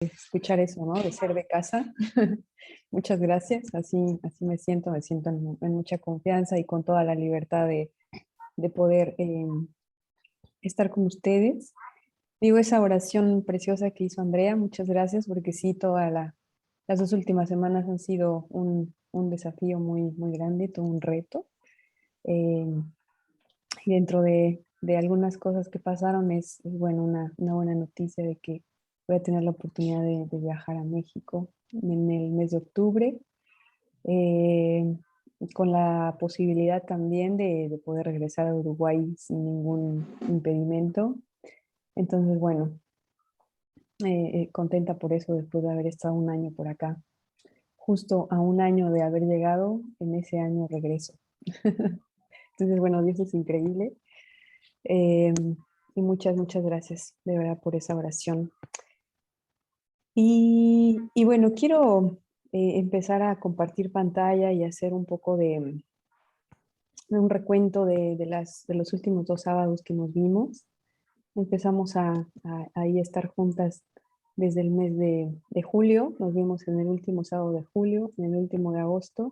escuchar eso, ¿no? De ser de casa. Muchas gracias, así me siento en mucha confianza y con toda la libertad de poder estar con ustedes. Digo, esa oración preciosa que hizo Andrea, muchas gracias, porque sí, las 2 últimas semanas han sido un desafío muy grande, todo un reto. Eh, y dentro de algunas cosas que pasaron bueno, una buena noticia de que voy a tener la oportunidad de viajar a México en el mes de octubre, eh, con la posibilidad también de poder regresar a Uruguay sin ningún impedimento. Entonces, bueno, contenta por eso después de haber estado un año por acá. Justo a un año de haber llegado, en ese año regreso. Entonces, bueno, Dios es increíble. Eh, y muchas gracias de verdad por esa oración. Y bueno, quiero empezar a compartir pantalla y hacer un poco de un recuento de los últimos 2 sábados que nos vimos. Empezamos a ahí estar juntas desde el mes de julio. Nos vimos en el último sábado de julio, en el último de agosto,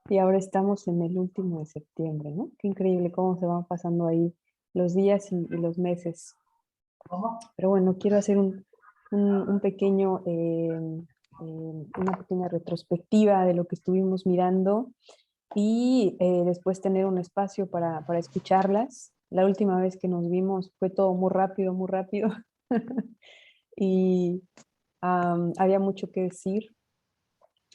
y ahora estamos en el último de septiembre, ¿no? Qué increíble cómo se van pasando ahí los días y los meses. Pero bueno, quiero hacer un pequeño, una pequeña retrospectiva de lo que estuvimos mirando y después tener un espacio para escucharlas. La última vez que nos vimos fue todo muy rápido y había mucho que decir.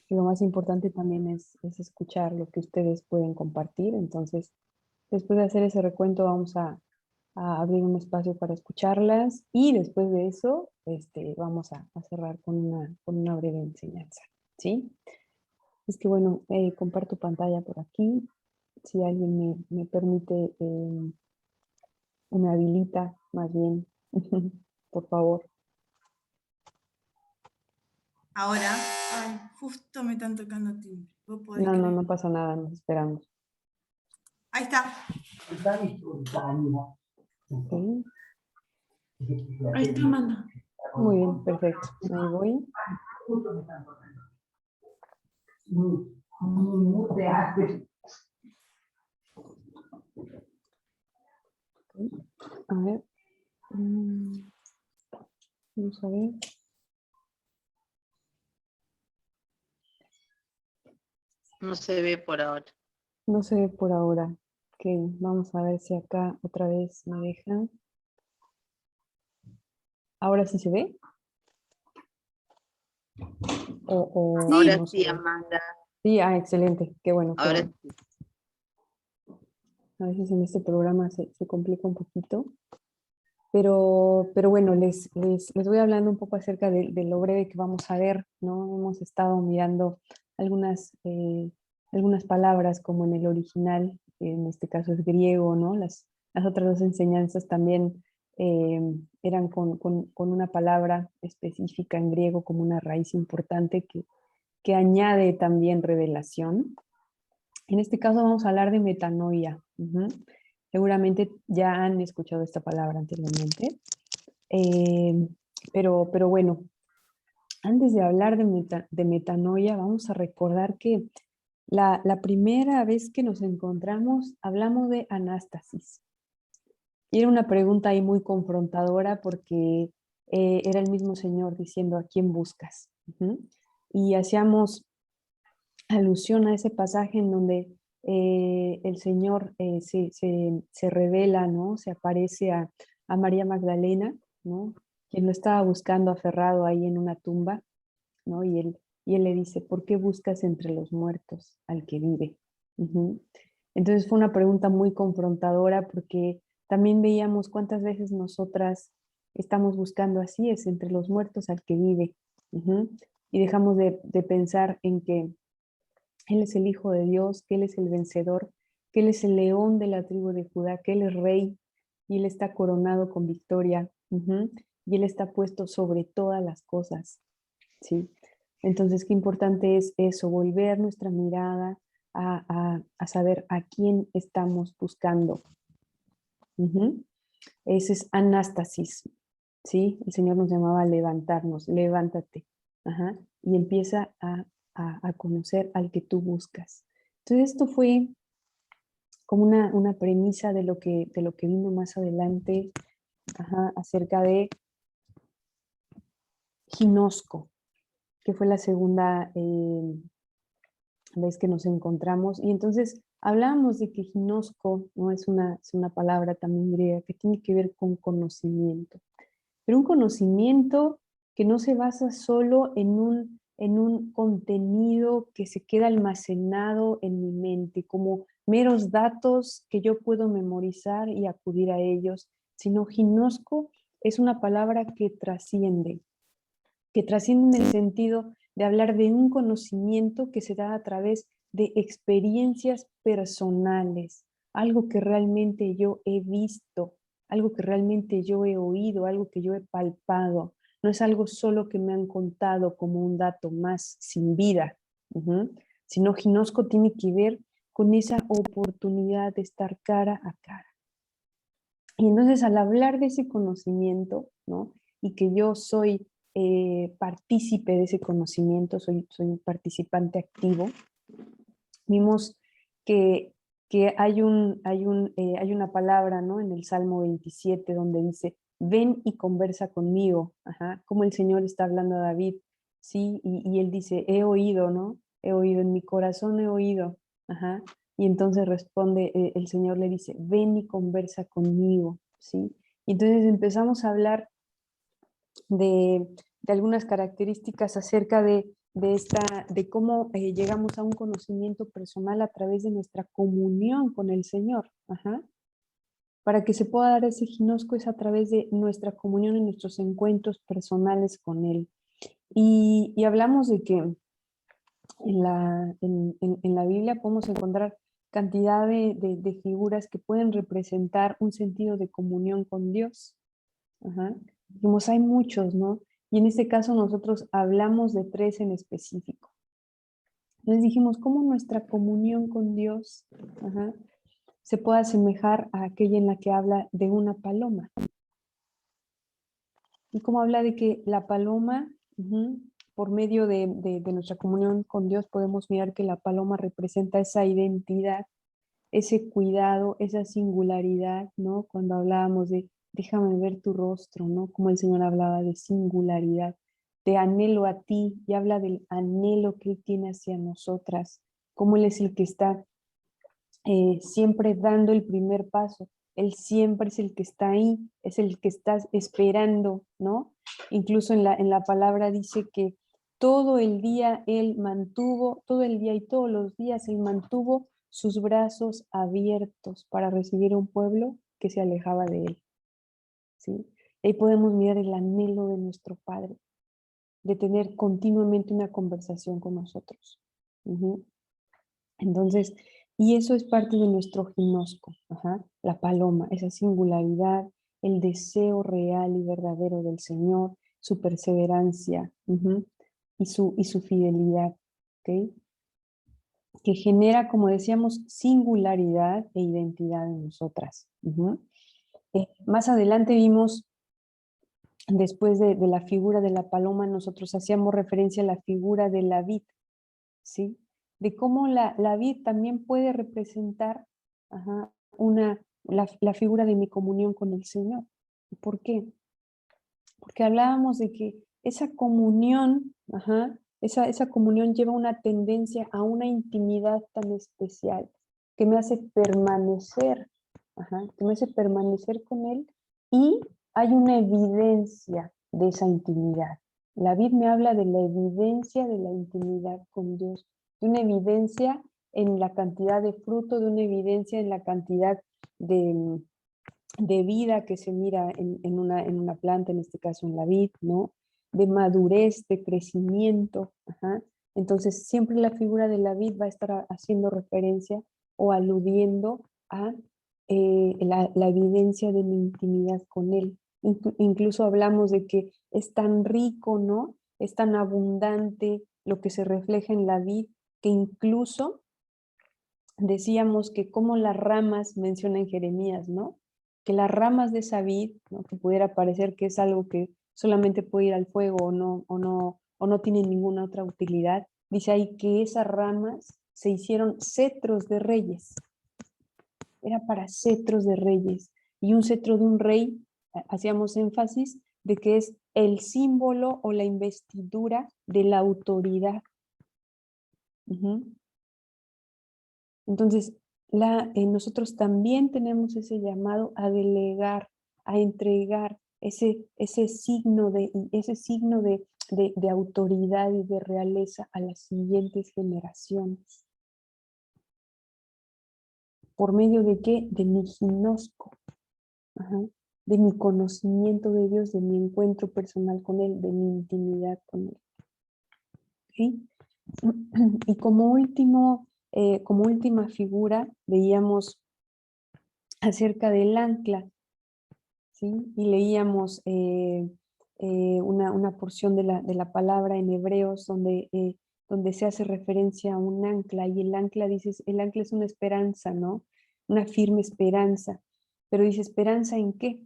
Y lo más importante también es escuchar lo que ustedes pueden compartir. Entonces, después de hacer ese recuento, vamos a abrir un espacio para escucharlas y después de eso vamos a cerrar con una breve enseñanza, ¿sí? Es que bueno, comparto pantalla por aquí. Si alguien me permite o me habilita más bien, por favor. Ahora, ay, justo me están tocando timbre. ¿Vos podés No, creer? no pasa nada, nos esperamos. Ahí está. Ok, Ahí está, manda. muy bien, perfecto. Ahí voy. Ok, a ver. Vamos a ver. No se ve por ahora. No se ve por ahora. Ok, vamos a ver si acá otra vez me deja. ¿Ahora sí se ve? O Sí. Ahora no se sí, ve. Amanda. Sí, excelente. Qué bueno, qué Ahora bueno. sí. A veces en este programa se complica un poquito. Pero bueno, les voy hablando un poco acerca de lo breve que vamos a ver, ¿no? Hemos estado mirando algunas palabras como en el original, en este caso es griego, ¿no? Las otras 2 enseñanzas también eran con una palabra específica en griego como una raíz importante que añade también revelación. En este caso vamos a hablar de metanoia. Seguramente ya han escuchado esta palabra anteriormente. Eh, pero bueno, antes de hablar de metanoia, vamos a recordar que la primera vez que nos encontramos hablamos de anástasis. Y era una pregunta ahí muy confrontadora porque era el mismo Señor diciendo, ¿a quién buscas? Y hacíamos alusión a ese pasaje en donde el Señor se revela, ¿no? Se aparece a María Magdalena, ¿no? Quien lo estaba buscando aferrado ahí en una tumba, ¿no? Y él le dice, ¿por qué buscas entre los muertos al que vive? Entonces fue una pregunta muy confrontadora porque también veíamos cuántas veces nosotras estamos buscando así, es entre los muertos al que vive. Y dejamos de pensar en que él es el Hijo de Dios, que Él es el vencedor, que Él es el león de la tribu de Judá, que Él es rey y Él está coronado con victoria. Y Él está puesto sobre todas las cosas. ¿Sí? Entonces, qué importante es eso, volver nuestra mirada a saber a quién estamos buscando. Ese es anástasis. ¿sí? El Señor nos llamaba a levantarnos, levántate, ajá, y empieza a conocer al que tú buscas. Entonces esto fue como una premisa de lo que vino más adelante, ajá, acerca de Ginosco, que fue la segunda vez que nos encontramos. Y entonces hablábamos de que ginosco, ¿no? Es una palabra también griega que tiene que ver con conocimiento. Pero un conocimiento que no se basa solo en un contenido que se queda almacenado en mi mente, como meros datos que yo puedo memorizar y acudir a ellos, sino ginosco es una palabra que trasciende en el sentido de hablar de un conocimiento que se da a través de experiencias personales, algo que realmente yo he visto, algo que realmente yo he oído, algo que yo he palpado. No es algo solo que me han contado como un dato más sin vida, sino ginosco tiene que ver con esa oportunidad de estar cara a cara. Y entonces al hablar de ese conocimiento, ¿no? Y que yo soy partícipe de ese conocimiento, soy un participante activo, vimos que, que hay una palabra, ¿no? En el Salmo 27 donde dice, ven y conversa conmigo, ajá, como el Señor está hablando a David, ¿sí? Y él dice, he oído, ¿no? He oído, en mi corazón he oído, ajá. Y entonces responde, el Señor le dice, ven y conversa conmigo, ¿sí? Y entonces empezamos a hablar de algunas características acerca de cómo llegamos a un conocimiento personal a través de nuestra comunión con el Señor. Ajá. Para que se pueda dar ese ginosco es a través de nuestra comunión y nuestros encuentros personales con Él. Y hablamos de que en la Biblia podemos encontrar cantidad de figuras que pueden representar un sentido de comunión con Dios. Ajá. Dijimos, hay muchos, ¿no? Y en este caso nosotros hablamos de 3 en específico. Entonces dijimos, ¿cómo nuestra comunión con Dios, ajá, se puede asemejar a aquella en la que habla de una paloma? Y cómo habla de que la paloma, por medio de nuestra comunión con Dios, podemos mirar que la paloma representa esa identidad, ese cuidado, esa singularidad, ¿no? Cuando hablábamos de déjame ver tu rostro, ¿no? Como el Señor hablaba de singularidad, de anhelo a ti, y habla del anhelo que Él tiene hacia nosotras, como Él es el que está siempre dando el primer paso. Él siempre es el que está ahí, es el que está esperando, ¿no? Incluso en la palabra dice que todo el día Él mantuvo, todo el día y todos los días Él mantuvo sus brazos abiertos para recibir a un pueblo que se alejaba de Él, ¿sí? Ahí podemos mirar el anhelo de nuestro Padre, de tener continuamente una conversación con nosotros. Entonces, y eso es parte de nuestro ginosco, ajá, la paloma, esa singularidad, el deseo real y verdadero del Señor, su perseverancia, y su fidelidad, ¿ok? Que genera, como decíamos, singularidad e identidad en nosotras. Más adelante vimos, después de la figura de la paloma, nosotros hacíamos referencia a la figura de la vid, ¿sí? De cómo la vid también puede representar, ajá, la figura de mi comunión con el Señor. ¿Por qué? Porque hablábamos de que esa comunión, ajá, esa comunión lleva una tendencia a una intimidad tan especial que me hace permanecer, ajá, que me hace permanecer con Él, y hay una evidencia de esa intimidad. La vid me habla de la evidencia de la intimidad con Dios, de una evidencia en la cantidad de fruto, de una evidencia en la cantidad de vida que se mira en una planta, en este caso en la vid, ¿no? De madurez, de crecimiento. Ajá. Entonces, siempre la figura de la vid va a estar haciendo referencia o aludiendo a la evidencia de mi intimidad con Él. Incluso hablamos de que es tan rico, ¿no? Es tan abundante lo que se refleja en la vid, que incluso decíamos que como las ramas, menciona en Jeremías, ¿no? que las ramas de esa vid, ¿no? Que pudiera parecer que es algo que solamente puede ir al fuego o no tiene ninguna otra utilidad, dice ahí que esas ramas se hicieron cetros de reyes. Era para cetros de reyes. Y un cetro de un rey, hacíamos énfasis de que es el símbolo o la investidura de la autoridad. Entonces, nosotros también tenemos ese llamado a delegar, a entregar ese signo de autoridad y de realeza a las siguientes generaciones. ¿Por medio de qué? De mi ginosco, de mi conocimiento de Dios, de mi encuentro personal con Él, de mi intimidad con Él. ¿Okay? Y como última figura, veíamos acerca del ancla, ¿sí? Y leíamos una porción de la palabra en Hebreos donde se hace referencia a un ancla, y el ancla, dices, el ancla es una esperanza, ¿no? Una firme esperanza, pero dice, ¿esperanza en qué?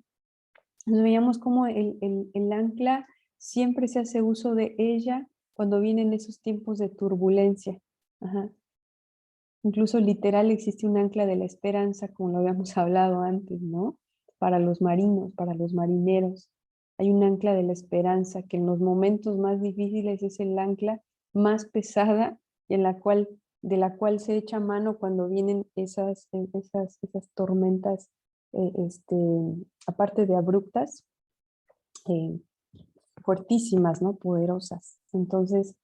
Nos veíamos como el ancla siempre se hace uso de ella cuando vienen esos tiempos de turbulencia. Incluso literal existe un ancla de la esperanza, como lo habíamos hablado antes, ¿no? Para los marinos, para los marineros. Hay un ancla de la esperanza que en los momentos más difíciles es el ancla más pesada y de la cual se echa mano cuando vienen esas tormentas, aparte de abruptas, fuertísimas, ¿no? Poderosas. Entonces,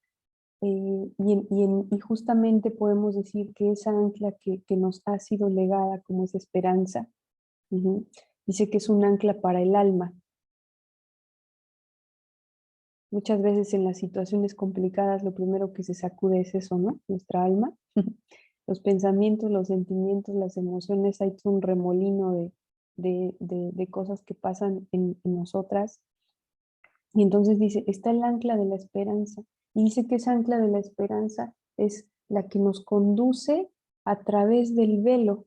y justamente podemos decir que esa ancla que nos ha sido legada como esa esperanza, dice que es un ancla para el alma. Muchas veces en las situaciones complicadas lo primero que se sacude es eso, ¿no? Nuestra alma. Los pensamientos, los sentimientos, las emociones, hay un remolino de cosas que pasan en nosotras. Y entonces dice, está el ancla de la esperanza. Y dice que esa ancla de la esperanza es la que nos conduce a través del velo.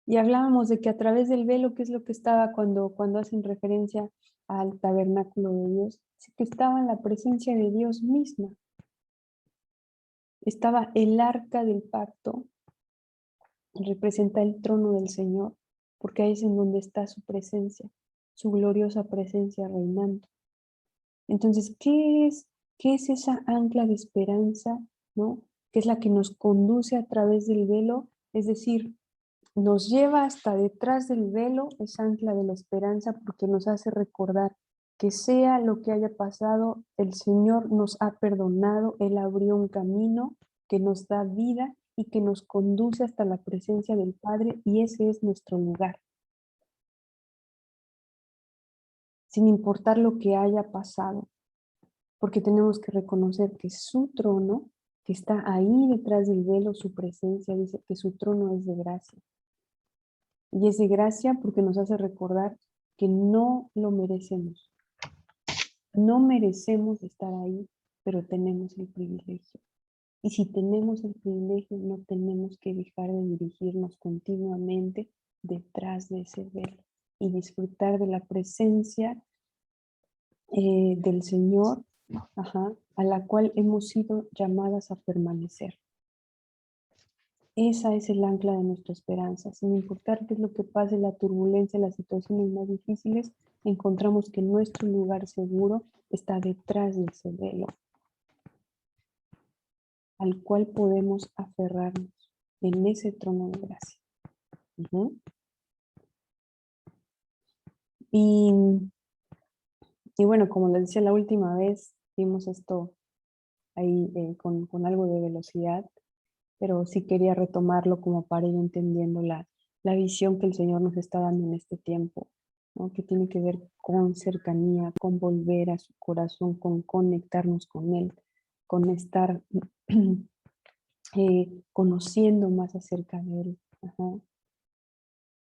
Y hablábamos de que a través del velo, ¿qué es lo que estaba cuando hacen referencia al tabernáculo de Dios? Dice que estaba en la presencia de Dios misma. Estaba el arca del pacto, representa el trono del Señor, porque ahí es en donde está su presencia, su gloriosa presencia reinando. Entonces, ¿qué es esa ancla de esperanza, ¿no? Que es la que nos conduce a través del velo, es decir, nos lleva hasta detrás del velo, esa ancla de la esperanza, porque nos hace recordar que sea lo que haya pasado, el Señor nos ha perdonado, Él abrió un camino que nos da vida y que nos conduce hasta la presencia del Padre, y ese es nuestro lugar. Sin importar lo que haya pasado, porque tenemos que reconocer que su trono, que está ahí detrás del velo, su presencia, dice que su trono es de gracia. Y es de gracia porque nos hace recordar que no lo merecemos. No merecemos estar ahí, pero tenemos el privilegio. Y si tenemos el privilegio, no tenemos que dejar de dirigirnos continuamente detrás de ese velo y disfrutar de la presencia del Señor, a la cual hemos sido llamadas a permanecer. Esa es el ancla de nuestra esperanza. Sin importar qué es lo que pase, la turbulencia, las situaciones más difíciles, encontramos que nuestro lugar seguro está detrás de ese velo, al cual podemos aferrarnos en ese trono de gracia. Y bueno, como les decía la última vez, vimos esto ahí con algo de velocidad, pero sí quería retomarlo como para ir entendiendo la visión que el Señor nos está dando en este tiempo, ¿no? Que tiene que ver con cercanía, con volver a su corazón, con conectarnos con Él, con estar conociendo más acerca de Él.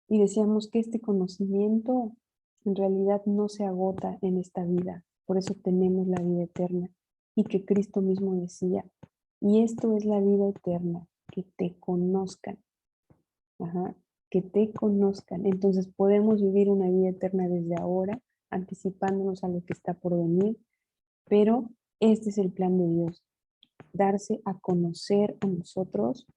Y decíamos que este conocimiento en realidad no se agota en esta vida, por eso tenemos la vida eterna, y que Cristo mismo decía, y esto es la vida eterna, que te conozcan, que te conozcan. Entonces podemos vivir una vida eterna desde ahora, anticipándonos a lo que está por venir, pero este es el plan de Dios, darse a conocer a nosotros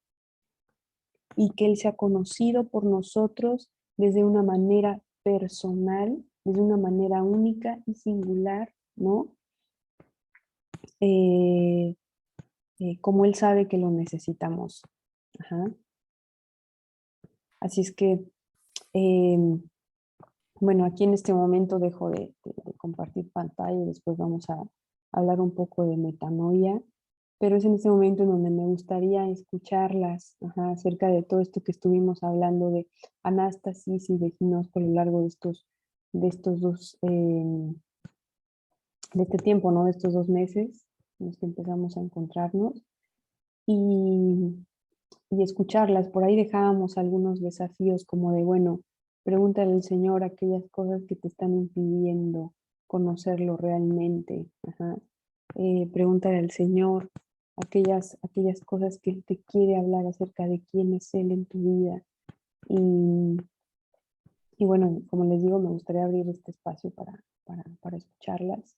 y que Él sea conocido por nosotros desde una manera personal, desde una manera única y singular, ¿no? Eh, como Él sabe que lo necesitamos. Ajá. Así es que, bueno, aquí en este momento dejo de compartir pantalla y después vamos a hablar un poco de metanoia, pero es en este momento en donde me gustaría escucharlas, ajá, acerca de todo esto que estuvimos hablando de anástasis y de ginós a lo largo de estos dos, de este tiempo, ¿no? De estos 2 meses en los que empezamos a encontrarnos y, y escucharlas. Por ahí dejábamos algunos desafíos como de, bueno, pregúntale al Señor aquellas cosas que te están impidiendo conocerlo realmente. Ajá. Pregúntale al Señor aquellas cosas que Él te quiere hablar acerca de quién es Él en tu vida. Y, y bueno, como les digo, me gustaría abrir este espacio para escucharlas,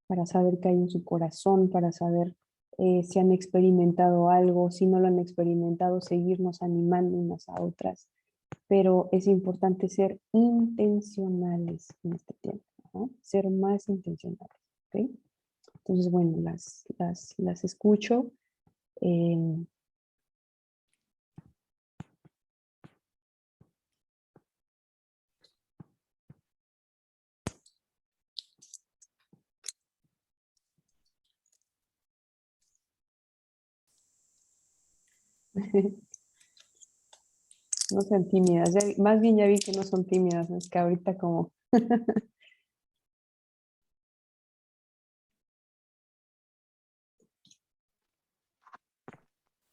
para saber qué hay en su corazón, para saber si han experimentado algo, si no lo han experimentado, seguirnos animando unas a otras. Pero es importante ser intencionales en este tiempo, ¿no? Ser más intencionales, ¿ok? Entonces, bueno, las escucho. Eh, no sean tímidas, más bien ya vi que no son tímidas, es que ahorita como...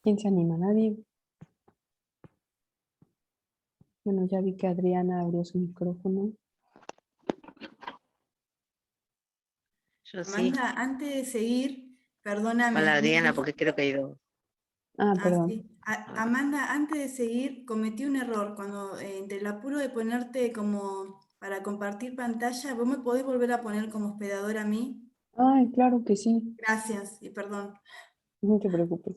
¿Quién se anima? Nadie. Bueno, ya vi que Adriana abrió su micrófono. Yo sí, Amanda, antes de seguir, con la perdóname, Adriana, porque creo que hay dos. Ah, ah, perdón. sí. Amanda, antes de seguir, cometí un error cuando entre el apuro de ponerte como para compartir pantalla, ¿vos me podés volver a poner como hospedadora a mí? Ay, claro que sí. Gracias y perdón. No te preocupes.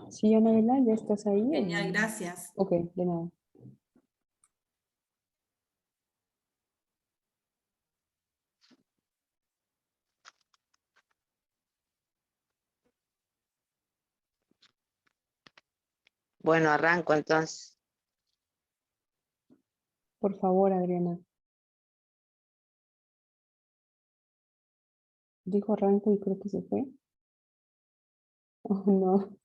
Sí, Anabela, ¿ya estás ahí? Genial, gracias. Ok, de nada. Bueno, arranco entonces. Por favor, Adriana. Dijo arranco y creo que se fue. Oh, no.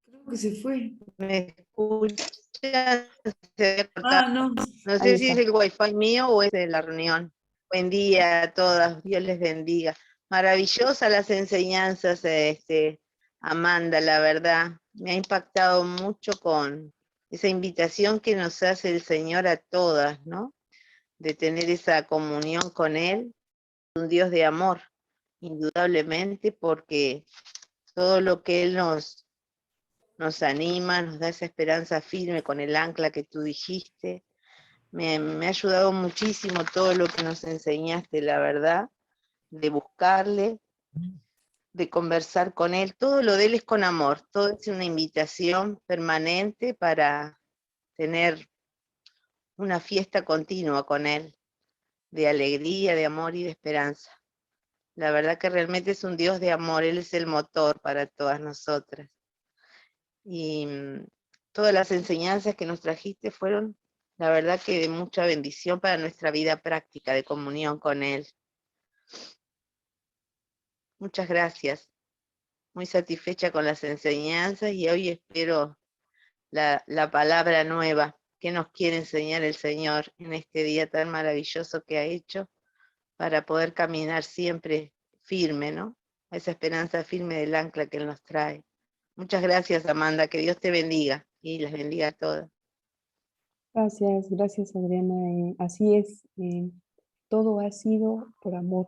Creo que se fue. ¿Me escuchas? Se había Ah, cortado. no. No Ahí sé si es está. el wifi mío o es de la reunión. Buen día a todas, Dios les bendiga. Maravillosas las enseñanzas, Amanda, la verdad. Me ha impactado mucho con esa invitación que nos hace el Señor a todas, ¿no? De tener esa comunión con Él, un Dios de amor, indudablemente, porque todo lo que Él nos anima, nos da esa esperanza firme con el ancla que tú dijiste. Me ha ayudado muchísimo todo lo que nos enseñaste, la verdad, de buscarle, de conversar con Él. Todo lo de Él es con amor, todo es una invitación permanente para tener una fiesta continua con Él, de alegría, de amor y de esperanza. La verdad que realmente es un Dios de amor, Él es el motor para todas nosotras. Y todas las enseñanzas que nos trajiste fueron, la verdad que de mucha bendición para nuestra vida práctica de comunión con Él. Muchas gracias. Muy satisfecha con las enseñanzas y hoy espero la palabra nueva. qué nos quiere enseñar el Señor en este día tan maravilloso que ha hecho para poder caminar siempre firme, ¿no? Esa esperanza firme del ancla que Él nos trae. Muchas gracias, Amanda, que Dios te bendiga y les bendiga a todas. Gracias, gracias Adriana. Así es, todo ha sido por amor.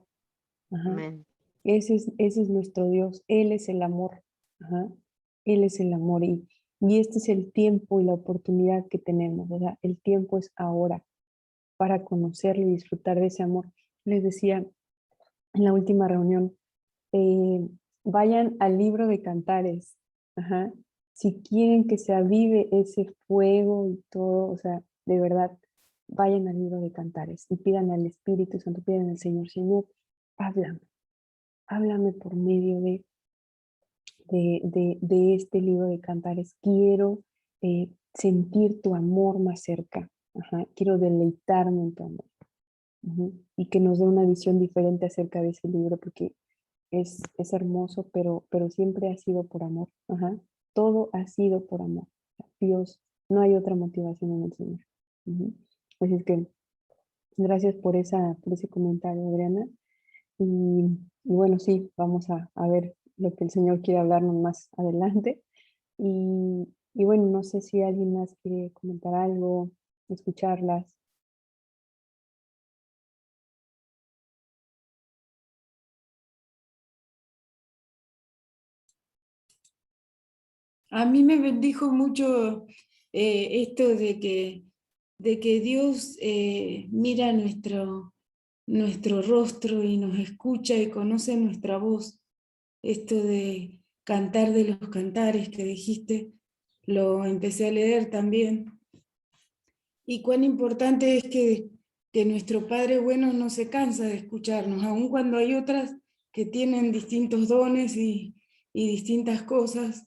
Ajá. Amén. Ese es nuestro Dios, Él es el amor. Ajá. Él es el amor y este es el tiempo y la oportunidad que tenemos, ¿verdad? El tiempo es ahora para conocerlo y disfrutar de ese amor. Les decía en la última reunión, eh, vayan al libro de Cantares. Ajá. Si quieren que se avive ese fuego y todo, o sea, de verdad, vayan al libro de Cantares y pidan al Espíritu Santo, pidan al Señor, Señor, háblame, háblame por medio de este libro de Cantares. Quiero sentir tu amor más cerca. Ajá. Quiero deleitarme en tu amor. Ujú. Y que nos dé una visión diferente acerca de ese libro, porque es hermoso, pero siempre ha sido por amor. Ajá. Todo ha sido por amor. Dios, no hay otra motivación en el Señor. Ujú. Así es que gracias por ese comentario, Adriana. Y bueno, sí, vamos a ver lo que el Señor quiere hablarnos más adelante. Y bueno, no sé si alguien más quiere comentar algo, escucharlas. A mí me bendijo mucho esto de que Dios mira nuestro rostro y nos escucha y conoce nuestra voz. Esto de cantar de los cantares que dijiste, lo empecé a leer también. Y cuán importante es que nuestro Padre bueno no se cansa de escucharnos, aun cuando hay otras que tienen distintos dones y distintas cosas.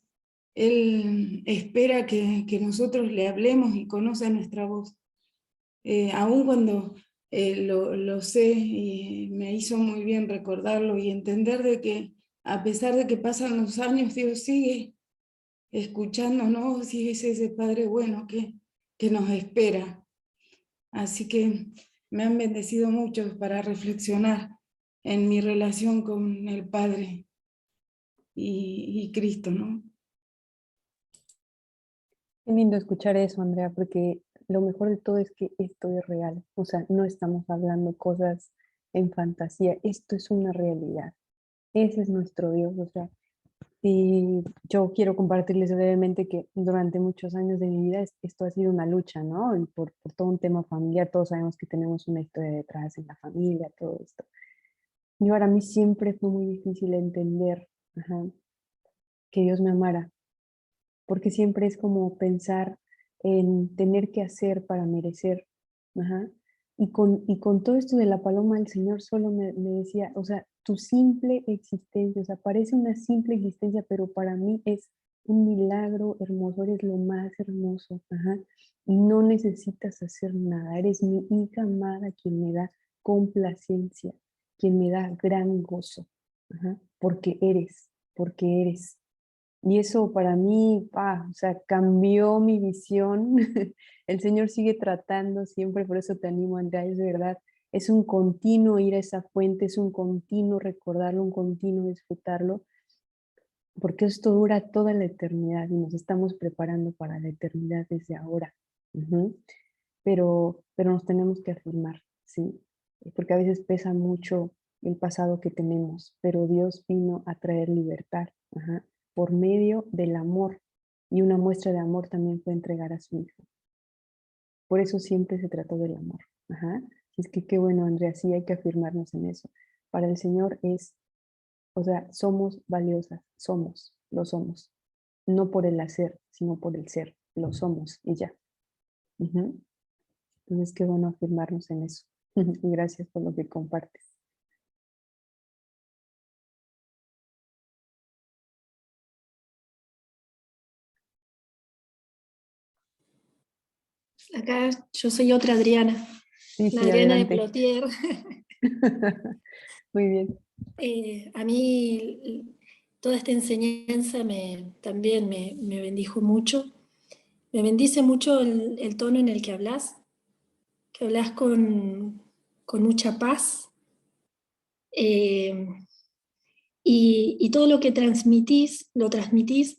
Él espera que nosotros le hablemos y conoce nuestra voz. Aun cuando lo sé, y me hizo muy bien recordarlo y entender de que a pesar de que pasan los años, Dios sigue escuchándonos y es ese Padre bueno que nos espera. Así que me han bendecido mucho para reflexionar en mi relación con el Padre y Cristo, ¿no? Qué lindo escuchar eso, Andrea, porque lo mejor de todo es que esto es real. O sea, no estamos hablando cosas en fantasía, esto es una realidad. Ese es nuestro Dios. O sea, y yo quiero compartirles brevemente que durante muchos años de mi vida esto ha sido una lucha, ¿no? Y por todo un tema familiar, todos sabemos que tenemos una historia detrás en la familia, todo esto. Y para mí siempre fue muy difícil entender, ajá, que Dios me amara, porque siempre es como pensar en tener que hacer para merecer. Ajá. Y con todo esto de la paloma, el Señor solo me decía, o sea, tu simple existencia, o sea, parece una simple existencia, pero para mí es un milagro hermoso, eres lo más hermoso. Ajá. Y no necesitas hacer nada, eres mi hija amada quien me da complacencia, quien me da gran gozo. Ajá. Porque eres. Y eso para mí, o sea, cambió mi visión. El Señor sigue tratando siempre, por eso te animo, Andrea, es de verdad, es un continuo ir a esa fuente, es un continuo recordarlo, un continuo disfrutarlo, porque esto dura toda la eternidad y nos estamos preparando para la eternidad desde ahora. Ujú. Pero nos tenemos que afirmar, ¿sí? Porque a veces pesa mucho el pasado que tenemos, pero Dios vino a traer libertad, ajá, por medio del amor. Y una muestra de amor también fue entregar a su hijo. Por eso siempre se trató del amor. Ajá. Y es que qué bueno, Andrea, sí hay que afirmarnos en eso. Para el Señor es, o sea, somos valiosas, lo somos. No por el hacer, sino por el ser. Lo somos y ya. Ujú. Entonces, qué bueno afirmarnos en eso. Y gracias por lo que compartes. Acá yo soy otra Adriana, Sí, la sí, Adriana de adelante. Plotier. Muy bien. A mí toda esta enseñanza también me bendijo mucho. Me bendice mucho el tono en el que hablas con mucha paz, y todo lo que transmitís, lo transmitís,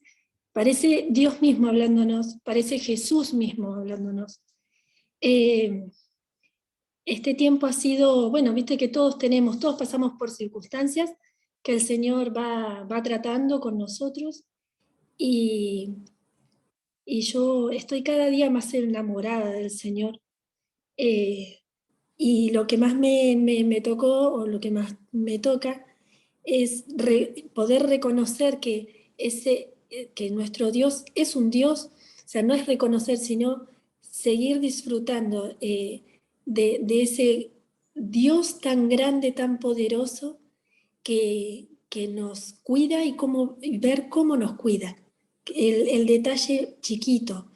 parece Dios mismo hablándonos, parece Jesús mismo hablándonos. Este tiempo ha sido, bueno, viste que todos pasamos por circunstancias que el Señor va tratando con nosotros, y yo estoy cada día más enamorada del Señor. Y lo que más me tocó, o lo que más me toca, es poder reconocer que nuestro Dios es un Dios. O sea, no es reconocer, sino seguir disfrutando de ese Dios tan grande, tan poderoso, que nos cuida, y ver cómo nos cuida, el detalle chiquito,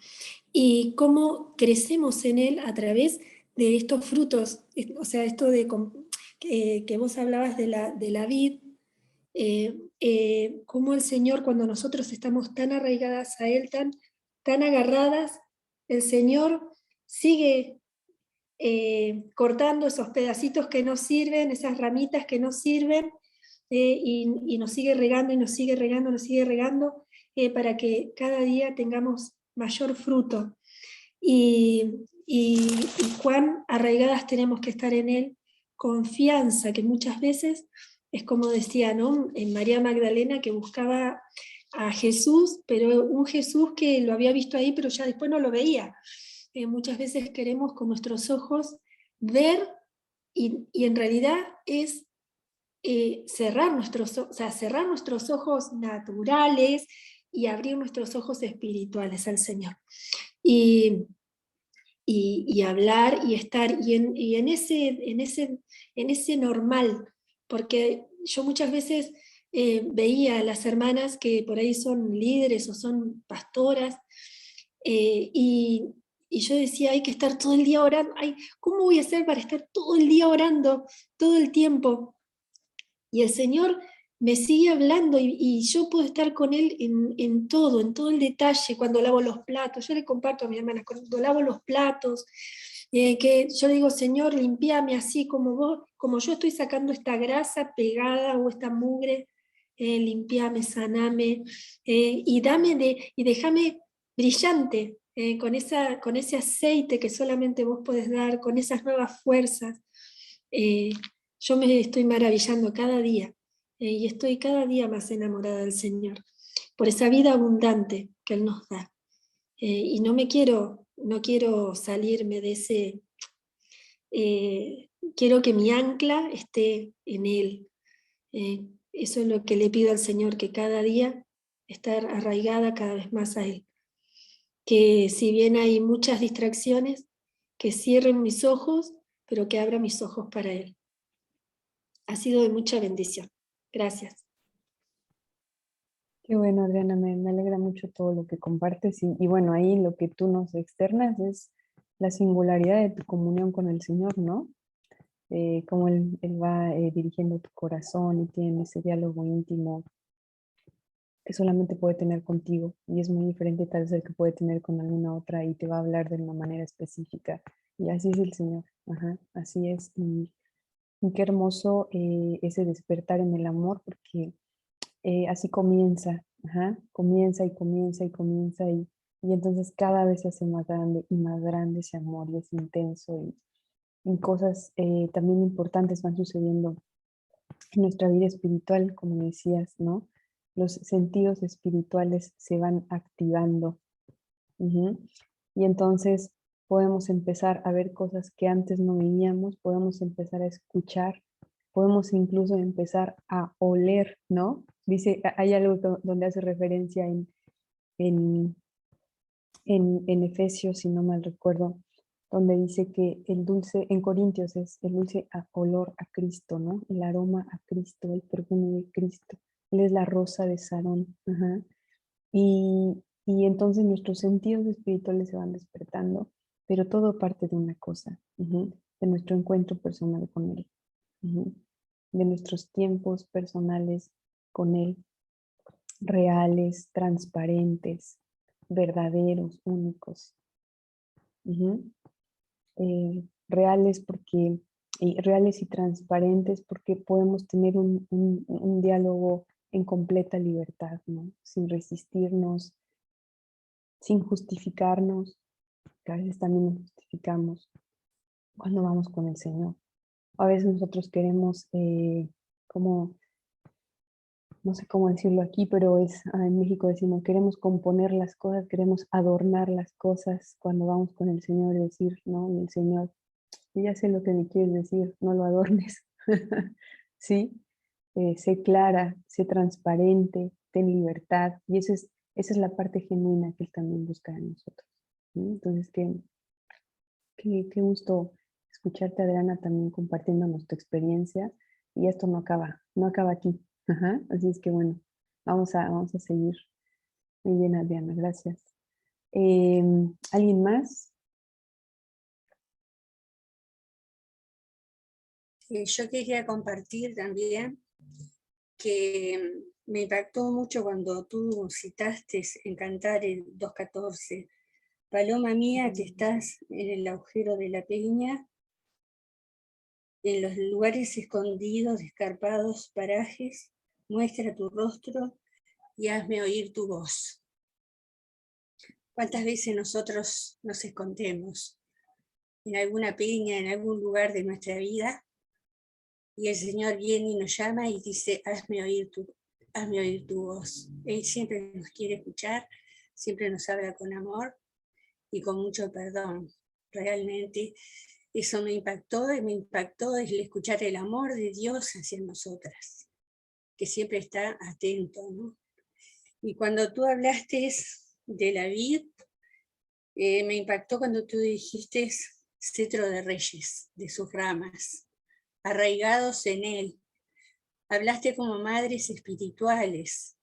y cómo crecemos en Él a través de estos frutos. O sea, esto que vos hablabas de la vid, cómo el Señor, cuando nosotros estamos tan arraigadas a Él, tan agarradas, el Señor sigue cortando esos pedacitos que no sirven, esas ramitas que no sirven, y nos sigue regando, y nos sigue regando, nos sigue regando, para que cada día tengamos mayor fruto. Y cuán arraigadas tenemos que estar en Él, confianza, que muchas veces es como decía, ¿no? En María Magdalena, que buscaba a Jesús, pero un Jesús que lo había visto ahí, pero ya después no lo veía. Muchas veces queremos con nuestros ojos ver, y en realidad es cerrar cerrar nuestros ojos naturales y abrir nuestros ojos espirituales al Señor. Y hablar y estar, y en ese normal, porque yo muchas veces veía a las hermanas que por ahí son líderes o son pastoras, y yo decía, hay que estar todo el día orando. Ay, ¿cómo voy a hacer para estar todo el día orando, todo el tiempo? Y el Señor me sigue hablando, y yo puedo estar con Él en todo el detalle. Cuando lavo los platos, yo le comparto a mi hermana, cuando lavo los platos, que yo le digo, Señor, limpiame así como yo estoy sacando esta grasa pegada o esta mugre, limpiame, saname, y déjame brillante, con ese aceite que solamente vos podés dar, con esas nuevas fuerzas. Yo me estoy maravillando cada día, y estoy cada día más enamorada del Señor, por esa vida abundante que Él nos da. Y no quiero salirme de ese, quiero que mi ancla esté en Él. Eso es lo que le pido al Señor, que cada día estar arraigada cada vez más a Él. Que si bien hay muchas distracciones, que cierren mis ojos, pero que abra mis ojos para Él. Ha sido de mucha bendición. Gracias. Qué bueno, Adriana, me alegra mucho todo lo que compartes, y bueno, ahí lo que tú nos externas es la singularidad de tu comunión con el Señor, ¿no? Cómo Él va dirigiendo tu corazón y tiene ese diálogo íntimo que solamente puede tener contigo, y es muy diferente tal vez el que puede tener con alguna otra, y te va a hablar de una manera específica, y así es el Señor. Ajá, así es. Y qué hermoso ese despertar en el amor, porque así comienza, ajá, comienza y comienza y comienza, y entonces cada vez se hace más grande y más grande ese amor, y es intenso, y cosas también importantes van sucediendo en nuestra vida espiritual, como decías, ¿no? Los sentidos espirituales se van activando. Ujú. Y entonces podemos empezar a ver cosas que antes no veíamos, podemos empezar a escuchar, podemos incluso empezar a oler, ¿no? Dice, hay algo donde hace referencia en, en Efesios, si no mal recuerdo, donde dice que el dulce, en Corintios es el dulce olor a Cristo, ¿no? El aroma a Cristo, el perfume de Cristo. Él es la rosa de Sarón. Ajá. Y entonces nuestros sentidos espirituales se van despertando, pero todo parte de una cosa, de nuestro encuentro personal con Él, de nuestros tiempos personales con Él, reales, transparentes, verdaderos, únicos. Reales reales y transparentes, porque podemos tener un diálogo en completa libertad, ¿no? Sin resistirnos, sin justificarnos, que a veces también nos justificamos cuando vamos con el Señor. A veces nosotros queremos, no sé cómo decirlo aquí, pero en México decimos, queremos componer las cosas, queremos adornar las cosas cuando vamos con el Señor y decir, no, el Señor, yo ya sé lo que me quieres decir, no lo adornes. ¿Sí? Sé clara, sé transparente, ten libertad, y esa es la parte genuina que Él también busca en nosotros. ¿Sí? Entonces, qué gusto escucharte, Adriana, también compartiéndonos tu experiencia, y esto no acaba aquí. Ajá. Así es que bueno, vamos a seguir. Muy bien, Adriana, gracias. ¿Alguien más? Yo quería compartir también que me impactó mucho cuando tú citaste en Cantares 2:14, paloma mía que estás en el agujero de la peña, en los lugares escondidos de escarpados parajes, muestra tu rostro y hazme oír tu voz. ¿Cuántas veces nosotros nos escondemos en alguna peña, en algún lugar de nuestra vida? Y el Señor viene y nos llama y dice, hazme oír tu voz. Él siempre nos quiere escuchar, siempre nos habla con amor y con mucho perdón. Realmente eso me impactó el escuchar el amor de Dios hacia nosotras, que siempre está atento, ¿no? Y cuando tú hablaste de la vid, me impactó cuando tú dijiste cetro de reyes, de sus ramas, arraigados en él. Hablaste como madres espirituales,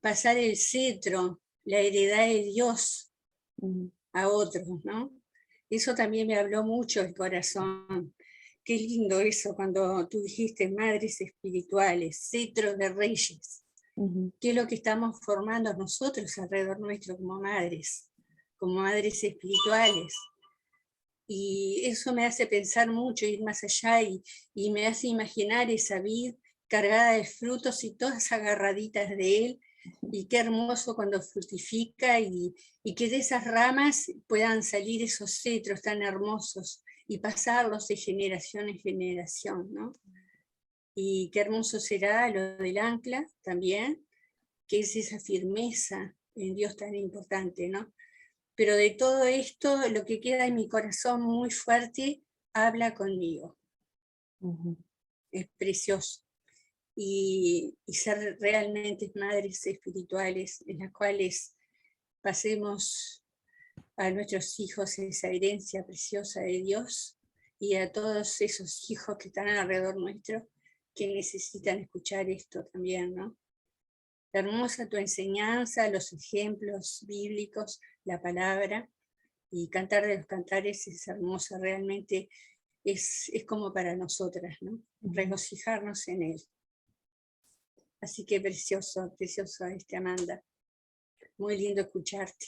pasar el cetro, la heredad de Dios a otros, ¿no? Eso también me habló mucho el corazón. Qué lindo eso cuando tú dijiste madres espirituales, cetro de reyes. ¿Qué es lo que estamos formando nosotros alrededor nuestro como madres espirituales? Y eso me hace pensar mucho, ir más allá y me hace imaginar esa vid cargada de frutos y todas agarraditas de él, y qué hermoso cuando frutifica y que de esas ramas puedan salir esos cetros tan hermosos y pasarlos de generación en generación, ¿no? Y qué hermoso será lo del ancla también, que es esa firmeza en Dios tan importante, ¿no? Pero de todo esto, lo que queda en mi corazón muy fuerte, habla conmigo. Es precioso. Y ser realmente madres espirituales en las cuales pasemos a nuestros hijos esa herencia preciosa de Dios y a todos esos hijos que están alrededor nuestro que necesitan escuchar esto también, ¿no? Hermosa tu enseñanza, los ejemplos bíblicos, la palabra, y Cantar de los Cantares es hermosa, realmente es como para nosotras, ¿no? Regocijarnos en él. Así que precioso, Amanda. Muy lindo escucharte.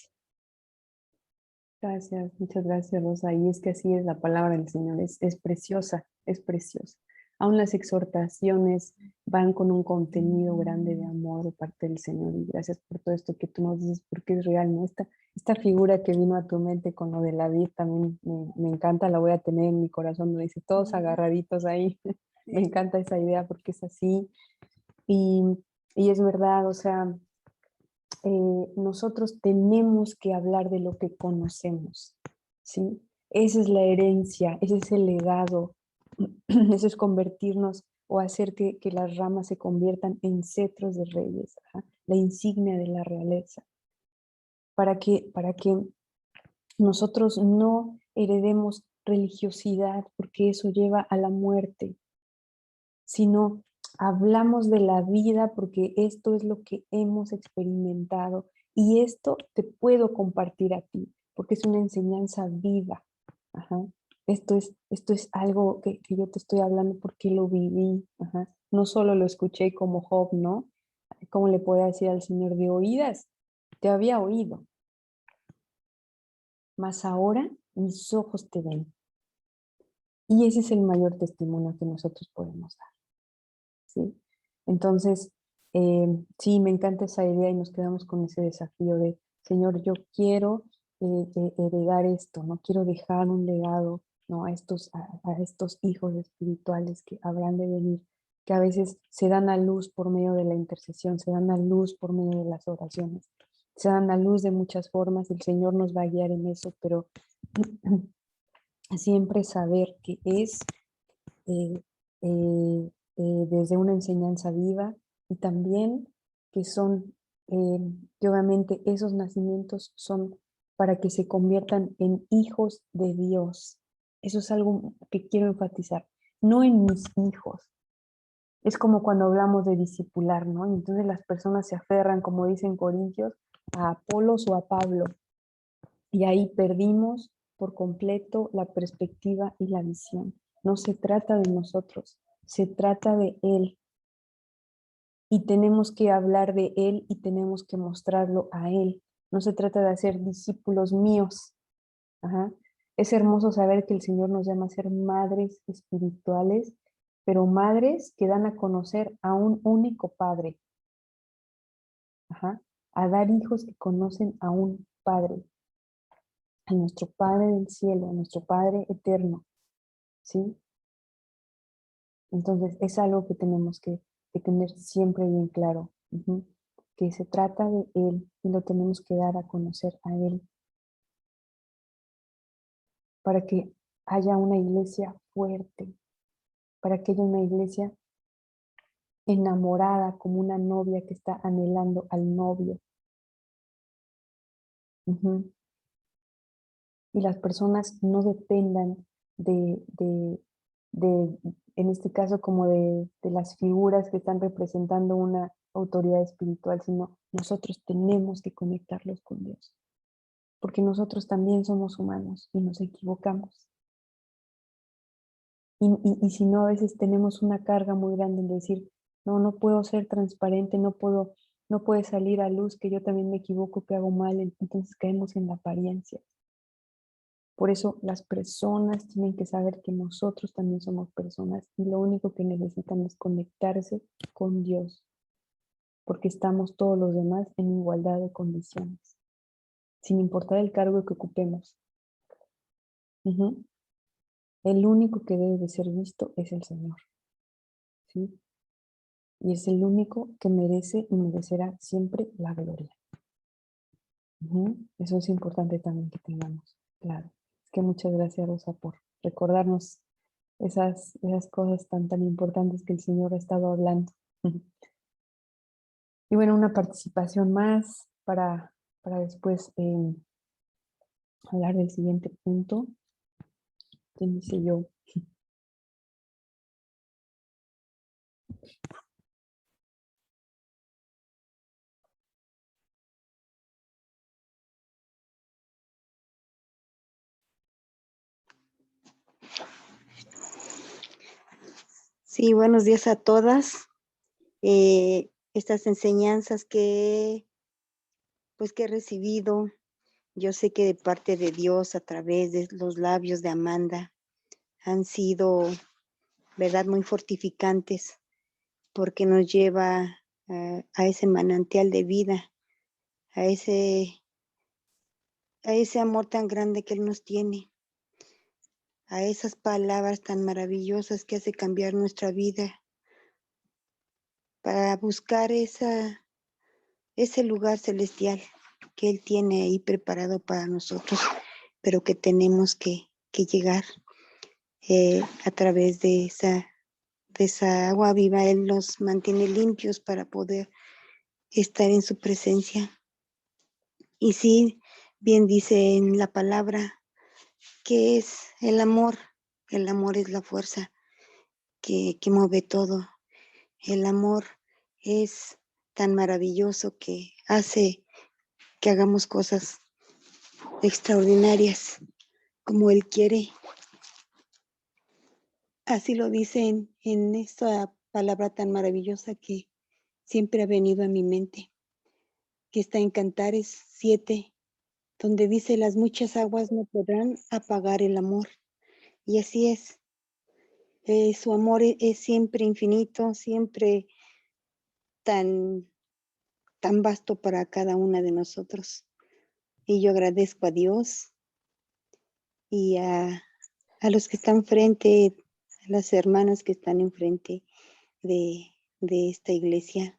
Gracias, muchas gracias, Rosa. Y es que así es la palabra del Señor, es preciosa, es preciosa. Aún las exhortaciones van con un contenido grande de amor de parte del Señor. Y gracias por todo esto que tú nos dices, porque es real, ¿no? Esta figura que vino a tu mente con lo de la vid también me encanta, la voy a tener en mi corazón, me dice, todos agarraditos ahí. Me encanta esa idea porque es así. Y es verdad, o sea, nosotros tenemos que hablar de lo que conocemos, ¿sí? Esa es la herencia, ese es el legado, eso es convertirnos o hacer que las ramas se conviertan en cetros de reyes, ¿ajá? La insignia de la realeza, para que nosotros no heredemos religiosidad, porque eso lleva a la muerte, sino hablamos de la vida porque esto es lo que hemos experimentado y esto te puedo compartir a ti, porque es una enseñanza viva. Ajá. Esto es algo que yo te estoy hablando porque lo viví. Ajá. No solo lo escuché como Job, ¿no? ¿Cómo le puedo decir al Señor de oídas? Te había oído, mas ahora mis ojos te ven. Y ese es el mayor testimonio que nosotros podemos dar, ¿sí? Entonces, sí, me encanta esa idea y nos quedamos con ese desafío de, Señor, yo quiero heredar esto, no quiero dejar un legado, ¿no? a estos hijos espirituales que habrán de venir, que a veces se dan a luz por medio de la intercesión, se dan a luz por medio de las oraciones, se dan a luz de muchas formas, el Señor nos va a guiar en eso, pero siempre saber que es eh, desde una enseñanza viva y también que son, que obviamente esos nacimientos son para que se conviertan en hijos de Dios. Eso es algo que quiero enfatizar, no en mis hijos. Es como cuando hablamos de discipular, ¿no? Y entonces las personas se aferran, como dicen Corintios, a Apolos o a Pablo. Y ahí perdimos por completo la perspectiva y la visión. No se trata de nosotros, se trata de Él. Y tenemos que hablar de Él y tenemos que mostrarlo a Él. No se trata de hacer discípulos míos. Ajá. Es hermoso saber que el Señor nos llama a ser madres espirituales, pero madres que dan a conocer a un único Padre. Ajá. A dar hijos que conocen a un Padre. A nuestro Padre del cielo, a nuestro Padre eterno, ¿sí? Entonces es algo que tenemos que tener siempre bien claro, que se trata de Él y lo tenemos que dar a conocer a Él para que haya una iglesia fuerte, para que haya una iglesia enamorada como una novia que está anhelando al novio. Y las personas no dependan de, en este caso, como de las figuras que están representando una autoridad espiritual, sino nosotros tenemos que conectarlos con Dios, porque nosotros también somos humanos y nos equivocamos. Y si no, a veces tenemos una carga muy grande en decir, no puedo ser transparente, no puede salir a luz que yo también me equivoco, que hago mal, entonces caemos en la apariencia. Por eso las personas tienen que saber que nosotros también somos personas y lo único que necesitan es conectarse con Dios, porque estamos todos los demás en igualdad de condiciones, sin importar el cargo que ocupemos. El único que debe de ser visto es el Señor, ¿sí? Y es el único que merece y merecerá siempre la gloria. Eso es importante también que tengamos claro. Es que muchas gracias, Rosa, por recordarnos esas cosas tan importantes que el Señor ha estado hablando. Y bueno, una participación más para después hablar del siguiente punto. ¿Qué dice yo? Sí, buenos días a todas. Estas enseñanzas que he recibido, yo sé que de parte de Dios a través de los labios de Amanda han sido, verdad, muy fortificantes, porque nos lleva a ese manantial de vida, a ese amor tan grande que Él nos tiene, a esas palabras tan maravillosas que hace cambiar nuestra vida, para buscar ese lugar celestial que Él tiene ahí preparado para nosotros, pero que tenemos que llegar a través de esa agua viva. Él nos mantiene limpios para poder estar en su presencia. Y sí, bien dice en la palabra que es el amor. El amor es la fuerza que mueve todo. El amor es tan maravilloso que hace que hagamos cosas extraordinarias como Él quiere. Así lo dice en esta palabra tan maravillosa que siempre ha venido a mi mente, que está en Cantares 7, donde dice las muchas aguas no podrán apagar el amor. Y así es. Su amor es siempre infinito, siempre tan vasto para cada una de nosotros. Y yo agradezco a Dios y a los que están frente, a las hermanas que están enfrente de esta iglesia,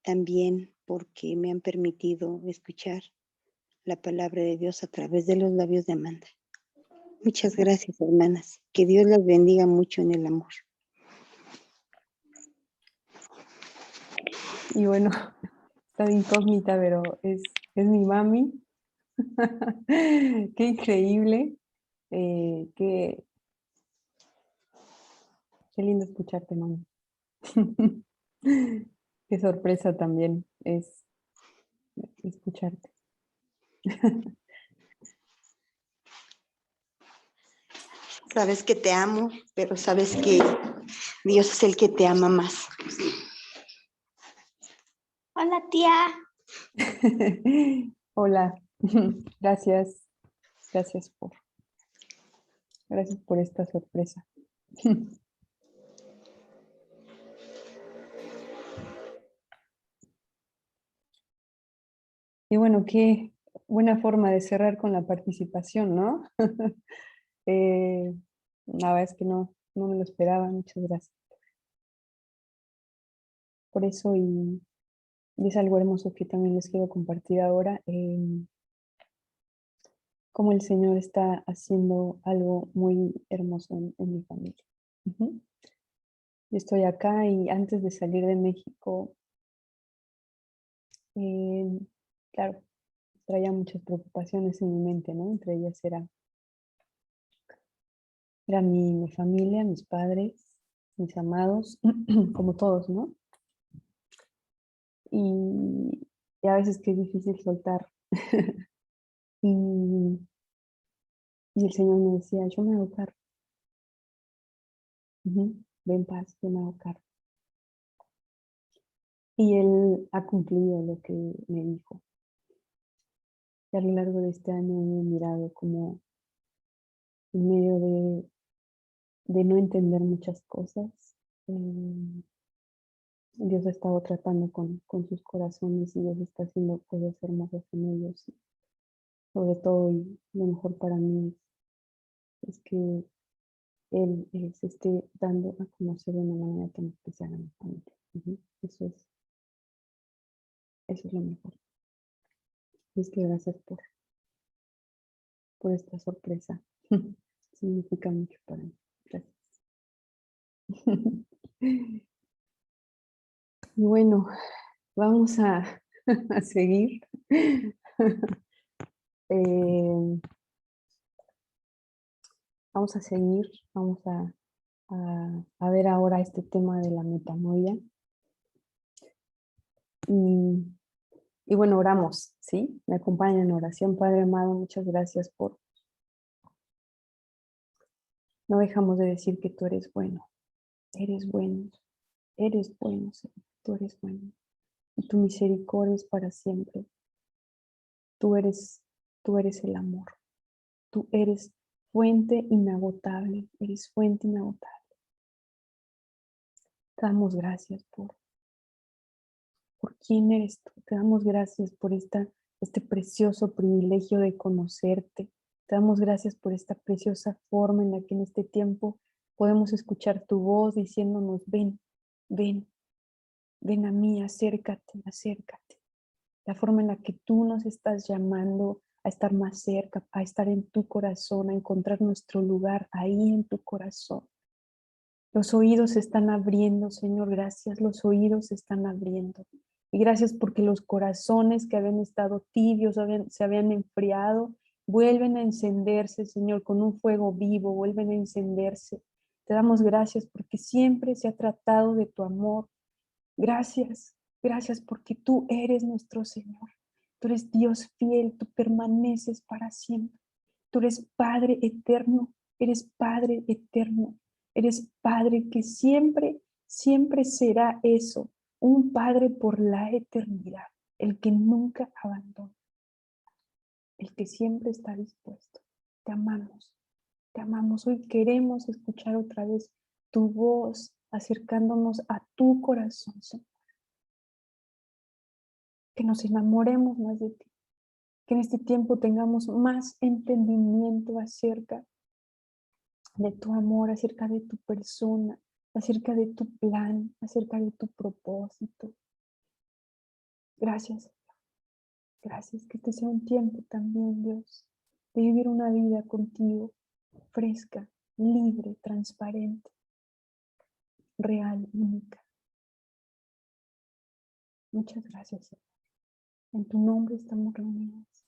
también porque me han permitido escuchar la palabra de Dios a través de los labios de Amanda. Muchas gracias, hermanas. Que Dios las bendiga mucho en el amor. Y bueno, está de incógnita, pero es mi mami. Qué increíble. Qué lindo escucharte, mami. Qué sorpresa también es escucharte. Sabes que te amo, pero sabes que Dios es el que te ama más. Hola, tía. Hola, gracias por esta sorpresa. Y bueno, qué buena forma de cerrar con la participación, ¿no? La verdad es que no me lo esperaba, muchas gracias por eso y es algo hermoso que también les quiero compartir ahora. Cómo el Señor está haciendo algo muy hermoso en mi familia. Yo estoy acá y antes de salir de México, claro, traía muchas preocupaciones en mi mente, ¿no? Entre ellas era mi familia, mis padres, mis amados, como todos, ¿no? Y a veces que es difícil soltar. y el Señor me decía, yo me hago cargo. Ve en paz, yo me hago cargo. Y Él ha cumplido lo que me dijo. Y a lo largo de este año he mirado como en medio de no entender muchas cosas, Dios ha estado tratando con sus corazones y Dios está haciendo cosas hermosas en ellos. Sobre todo, y lo mejor para mí es que Él se esté dando a conocer de una manera tan especial a mi familia. Eso es lo mejor. Es que gracias por esta sorpresa. Significa mucho para mí. Gracias. Bueno, vamos a seguir. Vamos a seguir, vamos a ver ahora este tema de la metanoia. Y bueno, oramos, ¿sí? Me acompañan en oración. Padre amado, muchas gracias por... No dejamos de decir que tú eres bueno. Eres bueno, Señor. Tú eres bueno. Y tu misericordia es para siempre. Tú eres el amor. Tú eres fuente inagotable. Eres fuente inagotable. Te damos gracias por quién eres tú. Te damos gracias por este precioso privilegio de conocerte. Te damos gracias por esta preciosa forma en la que en este tiempo podemos escuchar tu voz diciéndonos, ven, ven, ven a mí, acércate, acércate. La forma en la que tú nos estás llamando a estar más cerca, a estar en tu corazón, a encontrar nuestro lugar ahí en tu corazón. Los oídos se están abriendo, Señor, gracias. Los oídos se están abriendo. Y gracias porque los corazones que habían estado tibios, se habían enfriado, vuelven a encenderse, Señor, con un fuego vivo, vuelven a encenderse. Te damos gracias porque siempre se ha tratado de tu amor. Gracias, gracias porque tú eres nuestro Señor. Tú eres Dios fiel, tú permaneces para siempre. Tú eres Padre eterno, eres Padre eterno. Eres Padre que siempre, siempre será eso, un Padre por la eternidad, el que nunca abandona. el que siempre está dispuesto. Te amamos, te amamos. Hoy queremos escuchar otra vez tu voz acercándonos a tu corazón, Señor. Que nos enamoremos más de ti. Que en este tiempo tengamos más entendimiento acerca de tu amor, acerca de tu persona, acerca de tu plan, acerca de tu propósito. Gracias, Señor. Gracias. Que este sea un tiempo también, Dios, de vivir una vida contigo, fresca, libre, transparente, real, única. Muchas gracias, Señor. En tu nombre estamos reunidos.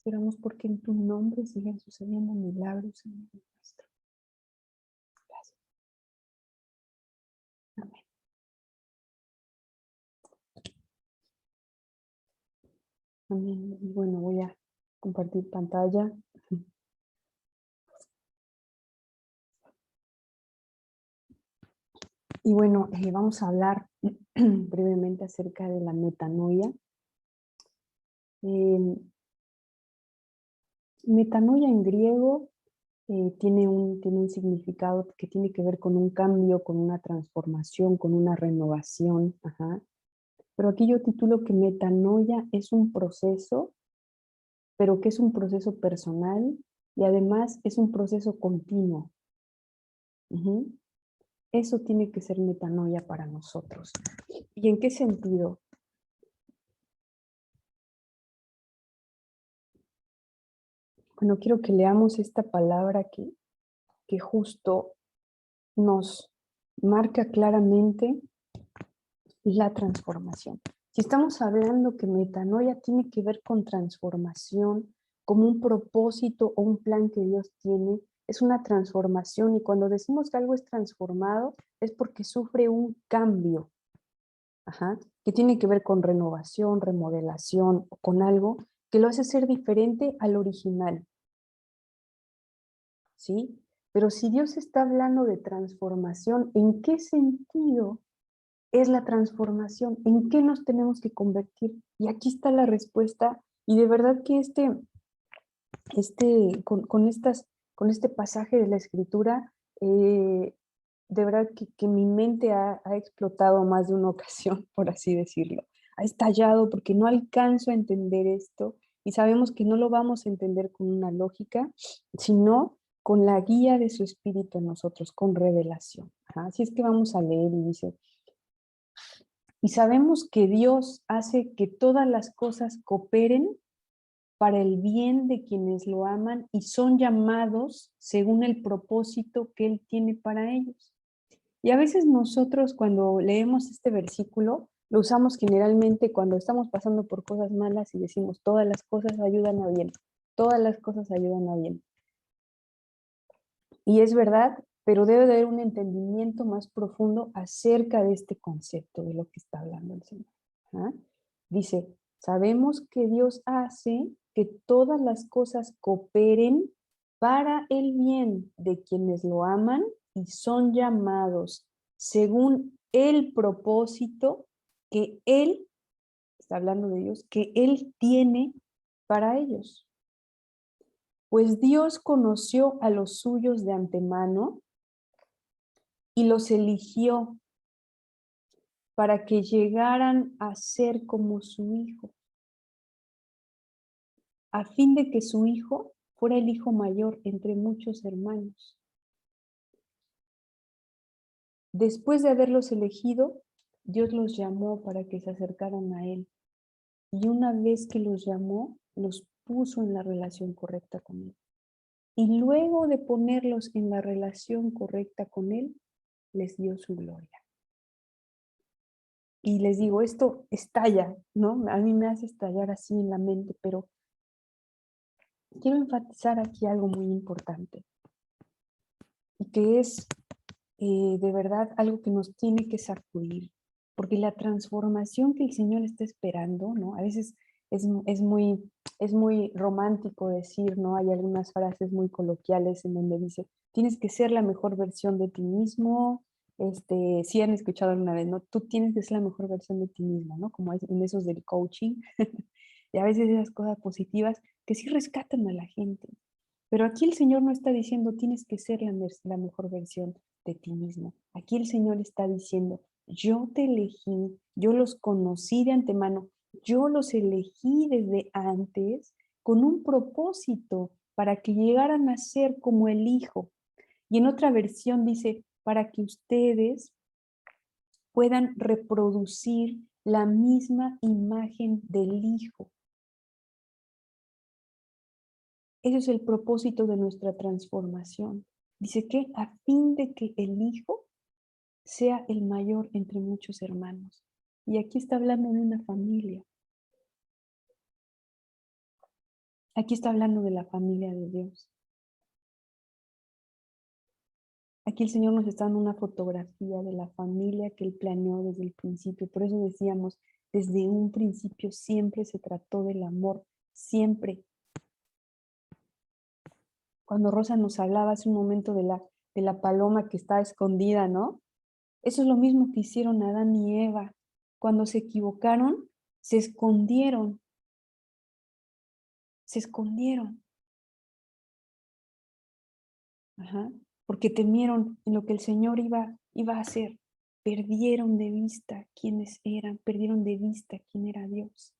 Oramos porque en tu nombre siguen sucediendo milagros en el nuestro. Gracias. Amén. Amén. Y bueno, voy a compartir pantalla. Y bueno, vamos a hablar brevemente acerca de la metanoia. Metanoia en griego tiene un significado que tiene que ver con un cambio, con una transformación, con una renovación. Ajá. Pero aquí yo titulo que metanoia es un proceso, pero que es un proceso personal y además es un proceso continuo. Eso tiene que ser metanoia para nosotros. ¿Y en qué sentido? Bueno, quiero que leamos esta palabra que justo nos marca claramente la transformación. Si estamos hablando que metanoia tiene que ver con transformación, como un propósito o un plan que Dios tiene, es una transformación, y cuando decimos que algo es transformado es porque sufre un cambio, que tiene que ver con renovación, remodelación, o con algo que lo hace ser diferente al original. ¿Sí? Pero si Dios está hablando de transformación, ¿en qué sentido es la transformación? ¿En qué nos tenemos que convertir? Y aquí está la respuesta, y de verdad que con este pasaje de la Escritura, de verdad que mi mente ha explotado más de una ocasión, por así decirlo. Ha estallado porque no alcanzo a entender esto, y sabemos que no lo vamos a entender con una lógica, sino con la guía de su Espíritu en nosotros, con revelación. Así es que vamos a leer y dice: y sabemos que Dios hace que todas las cosas cooperen para el bien de quienes lo aman y son llamados según el propósito que Él tiene para ellos. Y a veces nosotros, cuando leemos este versículo, lo usamos generalmente cuando estamos pasando por cosas malas y decimos: todas las cosas ayudan a bien, todas las cosas ayudan a bien. Y es verdad, pero debe de haber un entendimiento más profundo acerca de este concepto de lo que está hablando el Señor. Dice: sabemos que Dios hace que todas las cosas cooperen para el bien de quienes lo aman y son llamados según el propósito que Él, está hablando de Dios, que Él tiene para ellos. Pues Dios conoció a los suyos de antemano y los eligió para que llegaran a ser como su Hijo, a fin de que su Hijo fuera el hijo mayor entre muchos hermanos. Después de haberlos elegido, Dios los llamó para que se acercaran a Él, y una vez que los llamó, los puso en la relación correcta con Él. Y luego de ponerlos en la relación correcta con Él, les dio su gloria. Y les digo, esto estalla, ¿no? A mí me hace estallar así en la mente, pero quiero enfatizar aquí algo muy importante, y que es de verdad algo que nos tiene que sacudir, porque la transformación que el Señor está esperando, ¿no? A veces es muy romántico decir, ¿no? Hay algunas frases muy coloquiales en donde dice: tienes que ser la mejor versión de ti mismo. Sí han escuchado alguna vez, ¿no? Tú tienes que ser la mejor versión de ti mismo, ¿no? Como en esos del coaching. y a veces esas cosas positivas que sí rescatan a la gente. Pero aquí el Señor no está diciendo tienes que ser la mejor versión de ti mismo. Aquí el Señor está diciendo, yo te elegí, yo los conocí de antemano, yo los elegí desde antes con un propósito para que llegaran a ser como el Hijo. Y en otra versión dice, para que ustedes puedan reproducir la misma imagen del Hijo. Ese es el propósito de nuestra transformación. Dice que a fin de que el Hijo sea el mayor entre muchos hermanos. Y aquí está hablando de una familia. Aquí está hablando de la familia de Dios. Aquí el Señor nos está dando una fotografía de la familia que Él planeó desde el principio. Por eso decíamos, desde un principio siempre se trató del amor, siempre. Cuando Rosa nos hablaba hace un momento de la paloma que está escondida, ¿no? Eso es lo mismo que hicieron Adán y Eva. Cuando se equivocaron, se escondieron. Se escondieron. Ajá. Porque temieron en lo que el Señor iba a hacer. Perdieron de vista quiénes eran, perdieron de vista quién era Dios.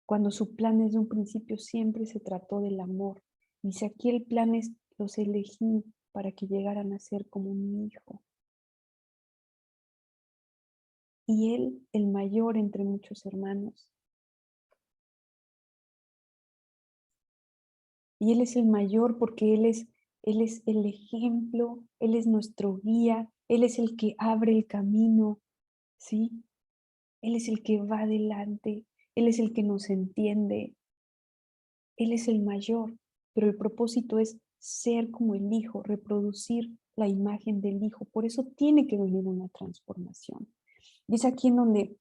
Cuando su plan desde un principio siempre se trató del amor. Dice aquí el plan es, los elegí para que llegaran a ser como mi hijo. Y él, el mayor entre muchos hermanos. Y Él es el mayor porque Él es el ejemplo, Él es nuestro guía, Él es el que abre el camino, ¿sí? Él es el que va adelante, Él es el que nos entiende, Él es el mayor, pero el propósito es ser como el Hijo, reproducir la imagen del Hijo. Por eso tiene que venir una transformación. Y es aquí en donde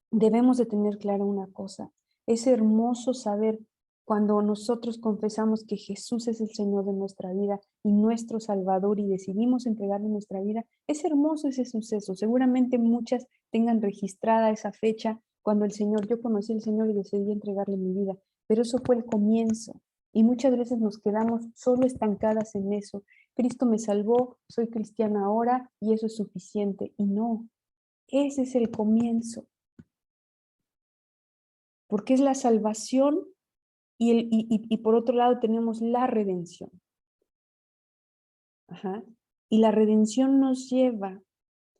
debemos de tener clara una cosa. Es hermoso saber cuando nosotros confesamos que Jesús es el Señor de nuestra vida y nuestro Salvador y decidimos entregarle nuestra vida. Es hermoso ese suceso. Seguramente muchas tengan registrada esa fecha cuando yo conocí al Señor y decidí entregarle mi vida. Pero eso fue el comienzo. Y muchas veces nos quedamos solo estancadas en eso. Cristo me salvó, soy cristiana ahora y eso es suficiente. Y no, ese es el comienzo. Porque es la salvación y por otro lado tenemos la redención. Ajá. Y la redención nos lleva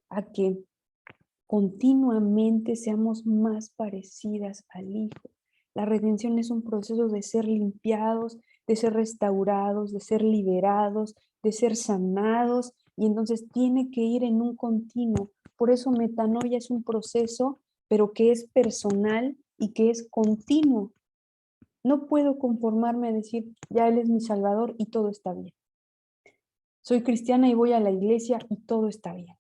a que continuamente seamos más parecidas al Hijo. La redención es un proceso de ser limpiados, de ser restaurados, de ser liberados, de ser sanados, y entonces tiene que ir en un continuo. Por eso metanoia es un proceso, pero que es personal y que es continuo. No puedo conformarme a decir, ya Él es mi Salvador y todo está bien. Soy cristiana y voy a la iglesia y todo está bien.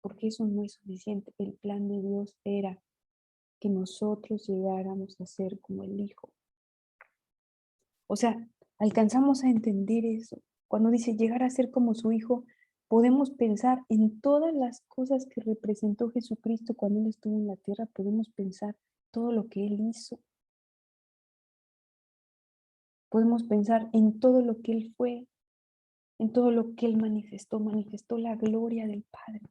Porque eso no es suficiente. El plan de Dios era que nosotros llegáramos a ser como el Hijo. O sea, alcanzamos a entender eso. Cuando dice llegar a ser como su Hijo, podemos pensar en todas las cosas que representó Jesucristo cuando Él estuvo en la tierra. Podemos pensar todo lo que Él hizo. Podemos pensar en todo lo que Él fue, en todo lo que Él manifestó la gloria del Padre.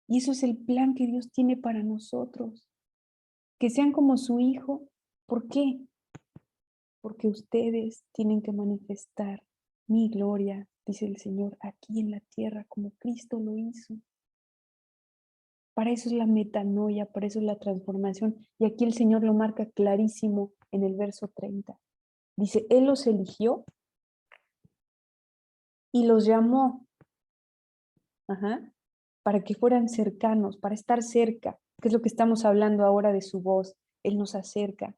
Y eso es el plan que Dios tiene para nosotros, que sean como su Hijo. ¿Por qué? Porque ustedes tienen que manifestar mi gloria, dice el Señor, aquí en la tierra, como Cristo lo hizo. Para eso es la metanoia, para eso es la transformación. Y aquí el Señor lo marca clarísimo en el verso 30. Dice, Él los eligió y los llamó. Para que fueran cercanos, para estar cerca, que es lo que estamos hablando ahora de su voz. Él nos acerca.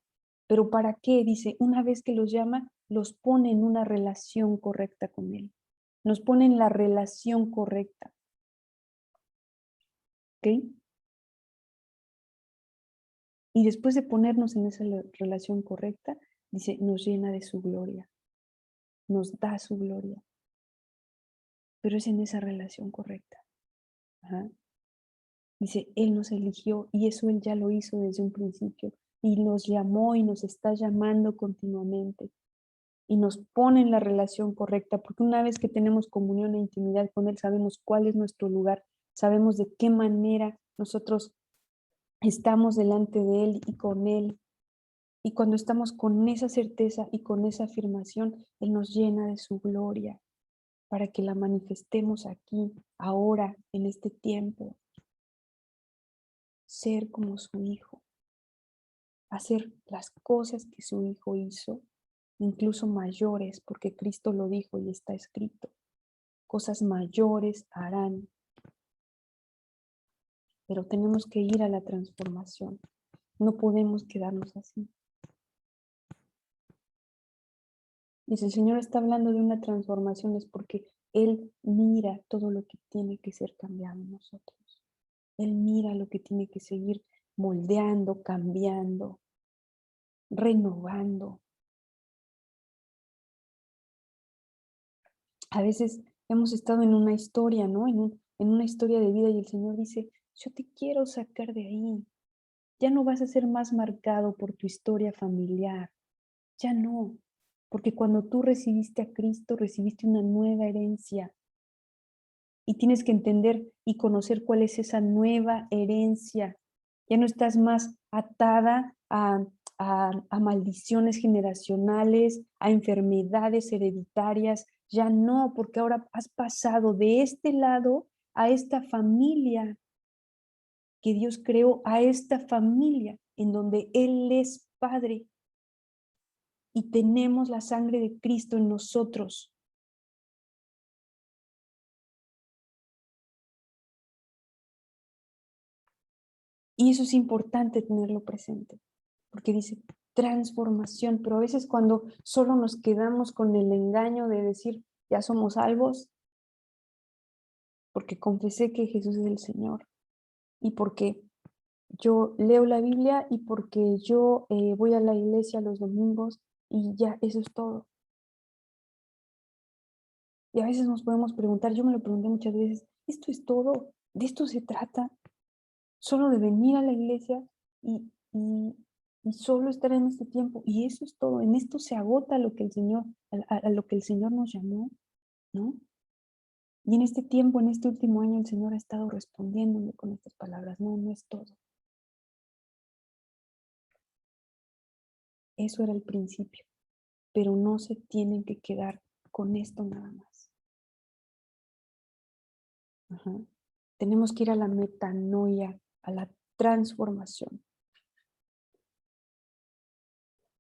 ¿Pero para qué? Dice, una vez que los llama, los pone en una relación correcta con Él. Nos pone en la relación correcta. ¿Ok? Y después de ponernos en esa relación correcta, dice, nos llena de su gloria. Nos da su gloria. Pero es en esa relación correcta. Ajá. Dice, Él nos eligió y eso Él ya lo hizo desde un principio y nos llamó y nos está llamando continuamente y nos pone en la relación correcta, porque una vez que tenemos comunión e intimidad con Él, sabemos cuál es nuestro lugar, sabemos de qué manera nosotros estamos delante de Él y con Él. Y cuando estamos con esa certeza y con esa afirmación, Él nos llena de su gloria para que la manifestemos aquí, ahora, en este tiempo. Ser como su Hijo, hacer las cosas que su Hijo hizo, incluso mayores, porque Cristo lo dijo y está escrito. Cosas mayores harán. Pero tenemos que ir a la transformación. No podemos quedarnos así. Y si el Señor está hablando de una transformación es porque Él mira todo lo que tiene que ser cambiado en nosotros. Él mira lo que tiene que seguir moldeando, cambiando, renovando. A veces hemos estado en una historia, ¿no? En una historia de vida y el Señor dice, yo te quiero sacar de ahí. Ya no vas a ser más marcado por tu historia familiar. Ya no. Porque cuando tú recibiste a Cristo, recibiste una nueva herencia. Y tienes que entender y conocer cuál es esa nueva herencia. Ya no estás más atada a maldiciones generacionales, a enfermedades hereditarias. Ya no, porque ahora has pasado de este lado a esta familia que Dios creó, a esta familia en donde Él es Padre. Y tenemos la sangre de Cristo en nosotros. Y eso es importante tenerlo presente, porque dice transformación, pero a veces cuando solo nos quedamos con el engaño de decir, ya somos salvos, porque confesé que Jesús es el Señor, y porque yo leo la Biblia, y porque yo voy a la iglesia los domingos, y ya, eso es todo. Y a veces nos podemos preguntar, yo me lo pregunté muchas veces, ¿esto es todo? ¿De esto se trata? ¿Solo de venir a la iglesia y solo estar en este tiempo? Y eso es todo. En esto se agota lo que el Señor, a lo que el Señor nos llamó, ¿no? Y en este tiempo, en este último año, el Señor ha estado respondiéndome con estas palabras. No, no es todo. Eso era el principio. Pero no se tienen que quedar con esto nada más. Ajá. Tenemos que ir a la metanoia, a la transformación.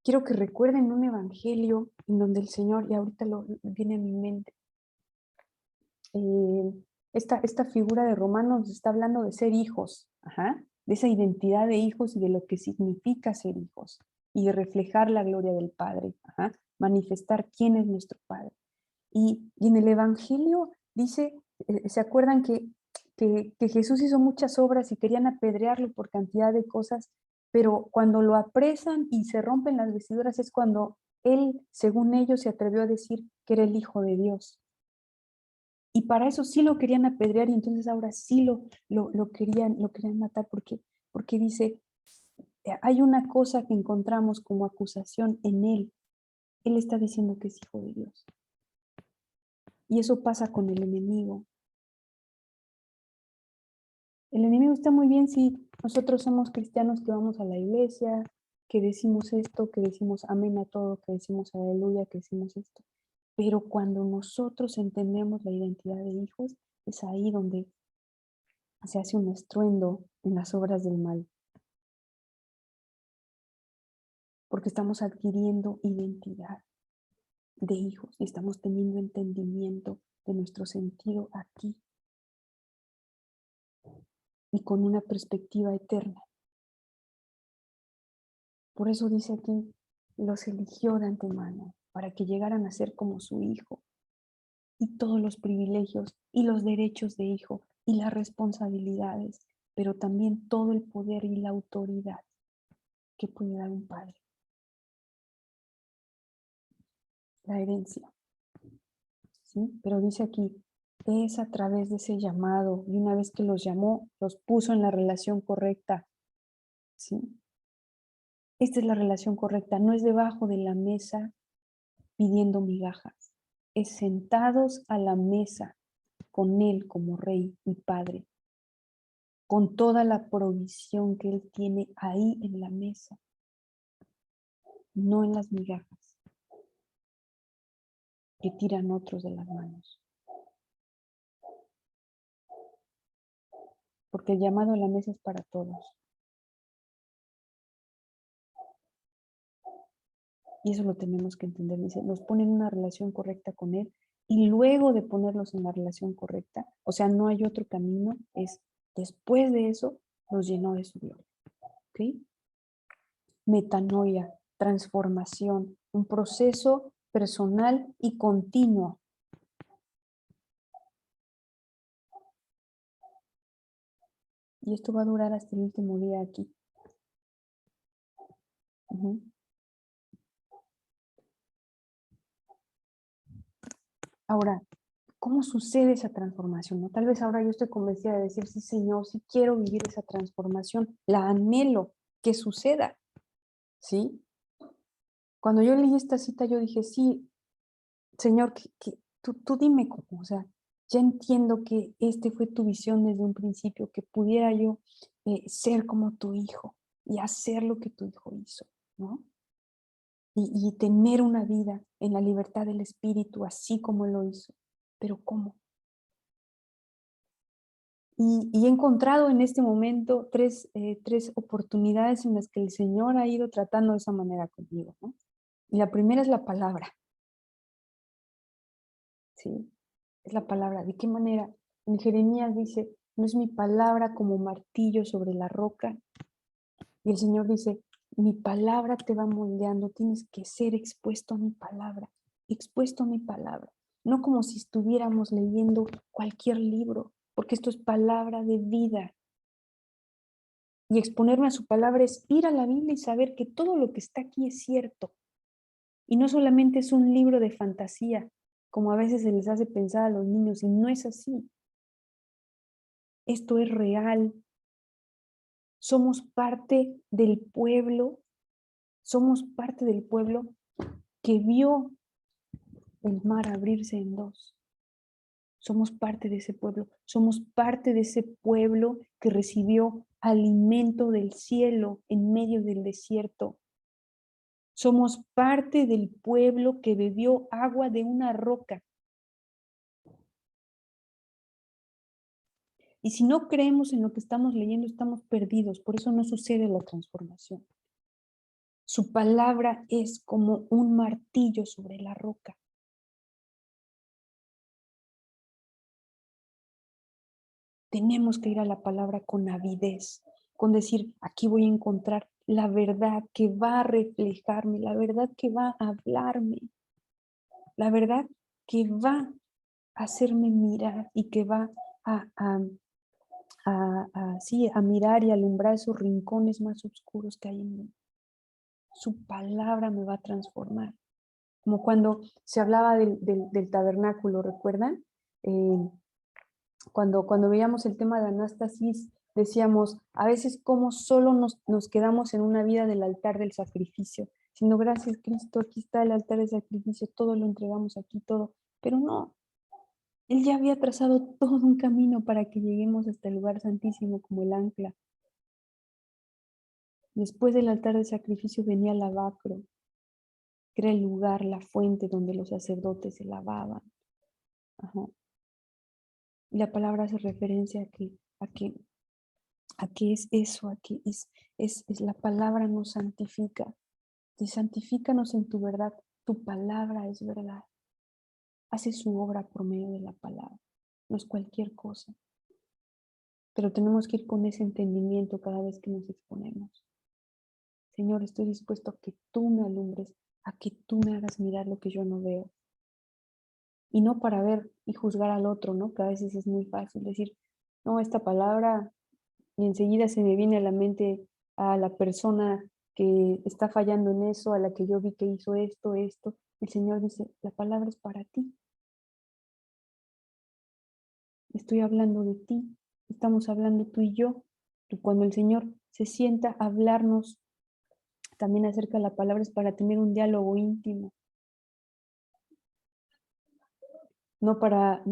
Quiero que recuerden un evangelio en donde el Señor, y ahorita viene a mi mente, esta figura de Romanos nos está hablando de ser hijos, ajá, de esa identidad de hijos y de lo que significa ser hijos, y de reflejar la gloria del Padre, ajá, manifestar quién es nuestro Padre. Y en el evangelio dice, ¿se acuerdan que Jesús hizo muchas obras y querían apedrearlo por cantidad de cosas? Pero cuando lo apresan y se rompen las vestiduras es cuando él, según ellos, se atrevió a decir que era el Hijo de Dios. Y para eso sí lo querían apedrear y entonces ahora sí lo querían matar porque dice, hay una cosa que encontramos como acusación en él. Él está diciendo que es Hijo de Dios. Y eso pasa con el enemigo. El enemigo está muy bien si nosotros somos cristianos que vamos a la iglesia, que decimos esto, que decimos amén a todo, que decimos aleluya, que decimos esto. Pero cuando nosotros entendemos la identidad de hijos, es ahí donde se hace un estruendo en las obras del mal. Porque estamos adquiriendo identidad de hijos y estamos teniendo entendimiento de nuestro sentido aquí y con una perspectiva eterna. Por eso dice aquí, los eligió de antemano para que llegaran a ser como su hijo. Y todos los privilegios y los derechos de hijo y las responsabilidades, pero también todo el poder y la autoridad que puede dar un padre. La herencia. ¿Sí? Pero dice aquí, es a través de ese llamado, y una vez que los llamó, los puso en la relación correcta, ¿sí? Esta es la relación correcta, no es debajo de la mesa pidiendo migajas, es sentados a la mesa con Él como Rey y Padre, con toda la provisión que Él tiene ahí en la mesa, no en las migajas que tiran otros de las manos. Porque el llamado a la mesa es para todos. Y eso lo tenemos que entender. Dice, nos pone en una relación correcta con Él, y luego de ponerlos en la relación correcta, o sea, no hay otro camino, es después de eso, los llenó de su gloria. ¿Ok? Metanoia, transformación, un proceso personal y continuo. Y esto va a durar hasta el último día aquí. Ahora, ¿cómo sucede esa transformación? ¿No? Tal vez ahora yo estoy convencida de decir, sí, Señor, sí quiero vivir esa transformación, la anhelo que suceda, ¿sí? Cuando yo leí esta cita, yo dije, sí, Señor, tú dime cómo, o sea, ya entiendo que fue tu visión desde un principio, que pudiera yo ser como tu hijo y hacer lo que tu hijo hizo, ¿no? Y tener una vida en la libertad del Espíritu, así como lo hizo. Pero ¿cómo? Y he encontrado en este momento tres oportunidades en las que el Señor ha ido tratando de esa manera conmigo, ¿no? Y la primera es la palabra. ¿Sí? Es la palabra. ¿De qué manera? En Jeremías dice, no es mi palabra como martillo sobre la roca. Y el Señor dice, mi palabra te va moldeando, tienes que ser expuesto a mi palabra, expuesto a mi palabra. No como si estuviéramos leyendo cualquier libro, porque esto es palabra de vida. Y exponerme a su palabra es ir a la Biblia y saber que todo lo que está aquí es cierto. Y no solamente es un libro de fantasía, como a veces se les hace pensar a los niños, y no es así. Esto es real. Somos parte del pueblo que vio el mar abrirse en dos. Somos parte de ese pueblo. Somos parte de ese pueblo que recibió alimento del cielo en medio del desierto. Somos parte del pueblo que bebió agua de una roca. Y si no creemos en lo que estamos leyendo, estamos perdidos. Por eso no sucede la transformación. Su palabra es como un martillo sobre la roca. Tenemos que ir a la palabra con avidez, con decir, aquí voy a encontrar la verdad que va a reflejarme, la verdad que va a hablarme, la verdad que va a hacerme mirar y que va a mirar y alumbrar esos rincones más oscuros que hay en mí. Su palabra me va a transformar. Como cuando se hablaba del tabernáculo, ¿recuerdan? Cuando veíamos el tema de anástasis, decíamos, a veces como solo nos quedamos en una vida del altar del sacrificio, sino gracias Cristo, aquí está el altar del sacrificio, todo lo entregamos aquí, todo, pero no, Él ya había trazado todo un camino para que lleguemos hasta el lugar santísimo como el ancla. Después del altar del sacrificio venía el lavacro, que era el lugar, la fuente donde los sacerdotes se lavaban. Ajá. Y la palabra hace referencia a que es eso, aquí es la palabra nos santifica. Y santifícanos en tu verdad. Tu palabra es verdad. Hace su obra por medio de la palabra. No es cualquier cosa. Pero tenemos que ir con ese entendimiento cada vez que nos exponemos. Señor, estoy dispuesto a que tú me alumbres, a que tú me hagas mirar lo que yo no veo. Y no para ver y juzgar al otro, ¿no? Que a veces es muy fácil decir, no, esta palabra, y enseguida se me viene a la mente a la persona que está fallando en eso, a la que yo vi que hizo esto. El Señor dice, la palabra es para ti. estoy hablando de ti, estamos hablando tú y yo. Y cuando el Señor se sienta a hablarnos también acerca de la palabra es para tener un diálogo íntimo. No para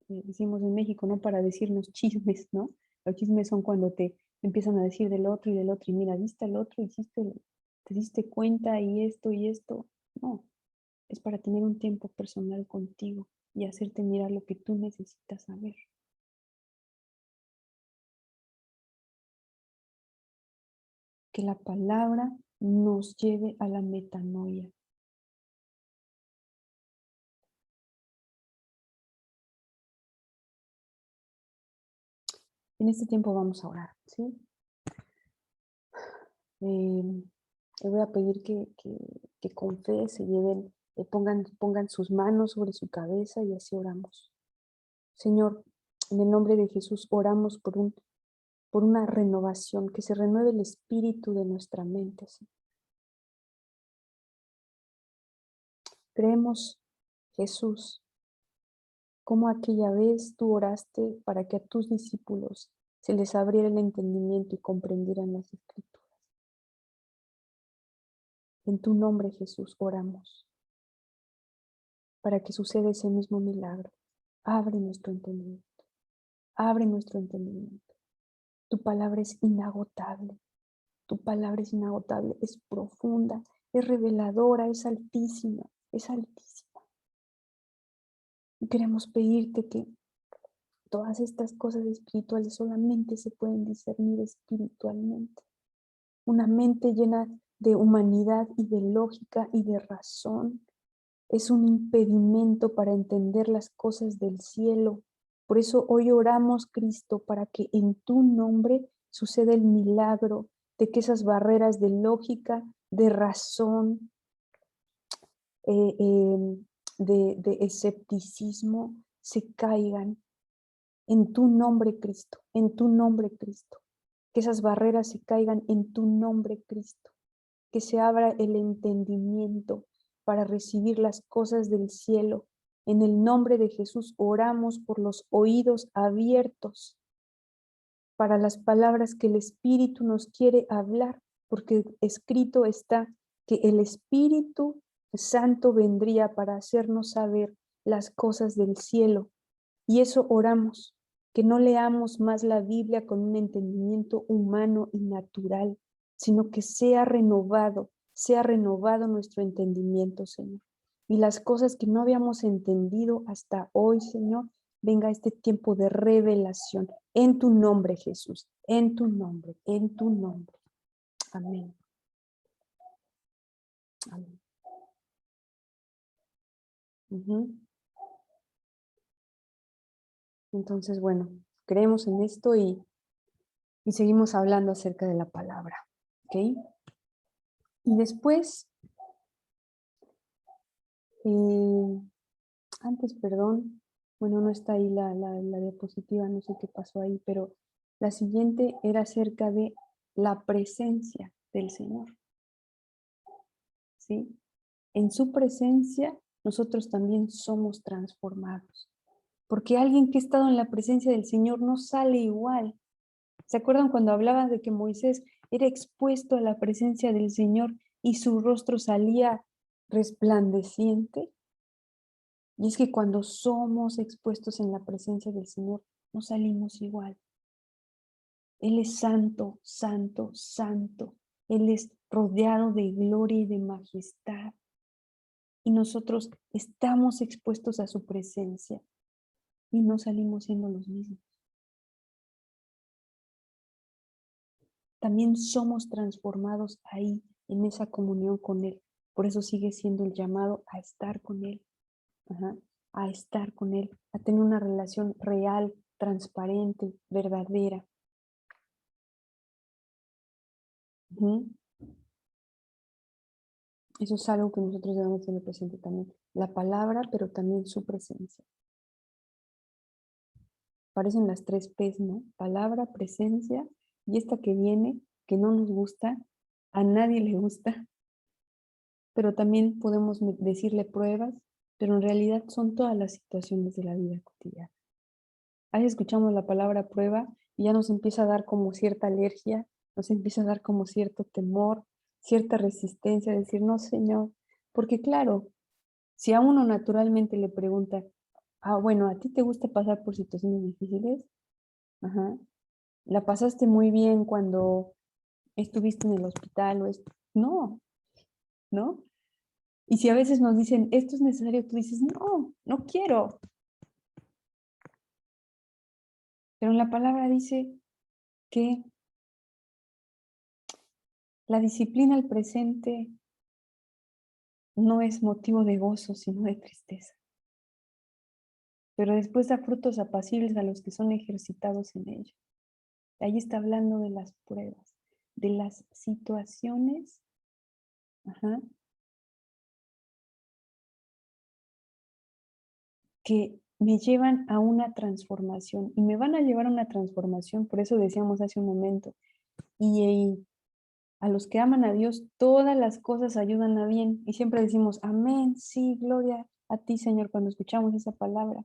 decimos en México, no para decirnos chismes, ¿no? Los chismes son cuando te empiezan a decir del otro, y mira, viste al otro, te diste cuenta y esto y esto. No, es para tener un tiempo personal contigo y hacerte mirar lo que tú necesitas saber. Que la palabra nos lleve a la metanoia. En este tiempo vamos a orar, ¿sí? Le voy a pedir que con fe se lleven, pongan sus manos sobre su cabeza y así oramos. Señor, en el nombre de Jesús oramos por una renovación, que se renueve el espíritu de nuestra mente, Señor. Creemos, Jesús, como aquella vez tú oraste para que a tus discípulos se les abriera el entendimiento y comprendieran las Escrituras. En tu nombre, Jesús, oramos para que suceda ese mismo milagro. Abre nuestro entendimiento. Abre nuestro entendimiento. Tu palabra es inagotable. Tu palabra es inagotable, es profunda, es reveladora, es altísima, es altísima. Y queremos pedirte que todas estas cosas espirituales solamente se pueden discernir espiritualmente. Una mente llena de humanidad y de lógica y de razón es un impedimento para entender las cosas del cielo. Por eso hoy oramos, Cristo, para que en tu nombre suceda el milagro de que esas barreras de lógica, de razón, de escepticismo se caigan. En tu nombre, Cristo, en tu nombre, Cristo. Que esas barreras se caigan en tu nombre, Cristo. Que se abra el entendimiento para recibir las cosas del cielo. En el nombre de Jesús oramos por los oídos abiertos para las palabras que el Espíritu nos quiere hablar, porque escrito está que el Espíritu Santo vendría para hacernos saber las cosas del cielo. Y eso oramos, que no leamos más la Biblia con un entendimiento humano y natural, sino que sea renovado nuestro entendimiento, Señor. Y las cosas que no habíamos entendido hasta hoy, Señor, venga este tiempo de revelación. En tu nombre, Jesús, en tu nombre, en tu nombre. Amén. Amén. Entonces, bueno, creemos en esto y seguimos hablando acerca de la palabra, ¿ok? Y después, antes, perdón, bueno, no está ahí la diapositiva, no sé qué pasó ahí, pero la siguiente era acerca de la presencia del Señor, ¿sí? En su presencia nosotros también somos transformados, porque alguien que ha estado en la presencia del Señor no sale igual. ¿Se acuerdan cuando hablaba de que Moisés era expuesto a la presencia del Señor y su rostro salía resplandeciente? Y es que cuando somos expuestos en la presencia del Señor, no salimos igual. Él es santo, santo, santo. Él es rodeado de gloria y de majestad. Y nosotros estamos expuestos a su presencia y no salimos siendo los mismos. También somos transformados ahí, en esa comunión con Él. Por eso sigue siendo el llamado a estar con Él. A estar con Él, a tener una relación real, transparente, verdadera. Eso es algo que nosotros debemos tener presente también. La palabra, pero también su presencia. Parecen las 3 P's, ¿no? Palabra, presencia, y esta que viene, que no nos gusta, a nadie le gusta, pero también podemos decirle pruebas, pero en realidad son todas las situaciones de la vida cotidiana. A veces escuchamos la palabra prueba y ya nos empieza a dar como cierta alergia, nos empieza a dar como cierto temor, cierta resistencia, decir, no, Señor, porque claro, si a uno naturalmente le pregunta, bueno, ¿a ti te gusta pasar por situaciones difíciles? Ajá. ¿La pasaste muy bien cuando estuviste en el hospital o esto? No, ¿no? Y si a veces nos dicen, esto es necesario, tú dices, no, no quiero. Pero la palabra dice que la disciplina al presente no es motivo de gozo, sino de tristeza. Pero después da frutos apacibles a los que son ejercitados en ello. Ahí está hablando de las pruebas, de las situaciones, ajá, que me llevan a una transformación y me van a llevar a una transformación, por eso decíamos hace un momento, y a los que aman a Dios, todas las cosas ayudan a bien. Y siempre decimos, amén, sí, gloria a ti, Señor, cuando escuchamos esa palabra.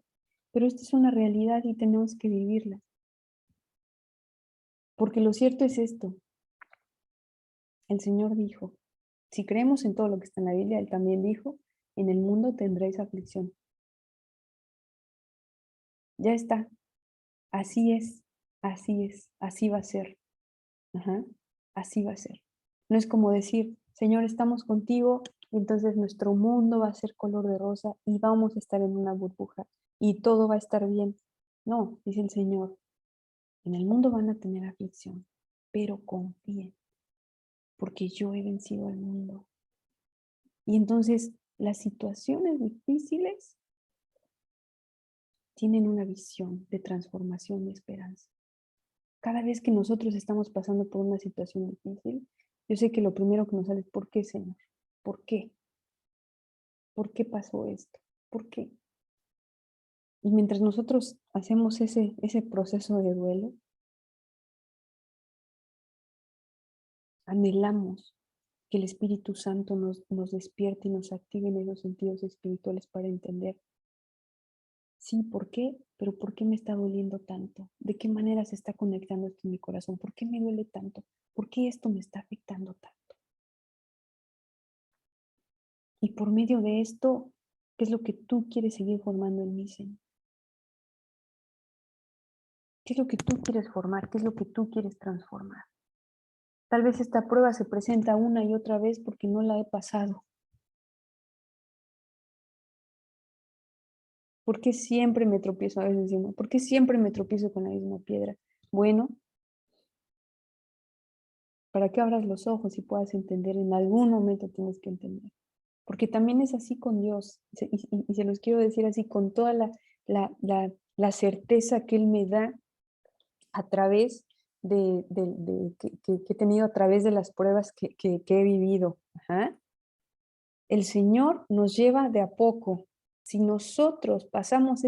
Pero esta es una realidad y tenemos que vivirla. Porque lo cierto es esto. El Señor dijo, si creemos en todo lo que está en la Biblia, Él también dijo, en el mundo tendréis aflicción. Ya está. Así es, así es, así va a ser. Ajá, así va a ser. No es como decir, Señor, estamos contigo y entonces nuestro mundo va a ser color de rosa y vamos a estar en una burbuja y todo va a estar bien. No, dice el Señor, en el mundo van a tener aflicción, pero confíen, porque yo he vencido al mundo. Y entonces las situaciones difíciles tienen una visión de transformación y esperanza. Cada vez que nosotros estamos pasando por una situación difícil, yo sé que lo primero que nos sale es, ¿por qué, Señor? ¿Por qué? ¿Por qué pasó esto? ¿Por qué? Y mientras nosotros hacemos ese proceso de duelo, anhelamos que el Espíritu Santo nos despierte y nos active en esos sentidos espirituales para entender, sí, ¿por qué? Pero ¿por qué me está doliendo tanto? ¿De qué manera se está conectando esto en mi corazón? ¿Por qué me duele tanto? ¿Por qué esto me está afectando tanto? Y por medio de esto, ¿qué es lo que tú quieres seguir formando en mí, Señor? ¿Qué es lo que tú quieres formar? ¿Qué es lo que tú quieres transformar? Tal vez esta prueba se presenta una y otra vez porque no la he pasado. ¿Por qué siempre me tropiezo a veces diciendo, ¿por qué siempre me tropiezo con la misma piedra? Bueno, para que abras los ojos y puedas entender, en algún momento tienes que entender. Porque también es así con Dios, y se los quiero decir así, con toda la certeza que Él me da a través que he tenido, a través de las pruebas que he vivido. Ajá. El Señor nos lleva de a poco. Si nosotros pasamos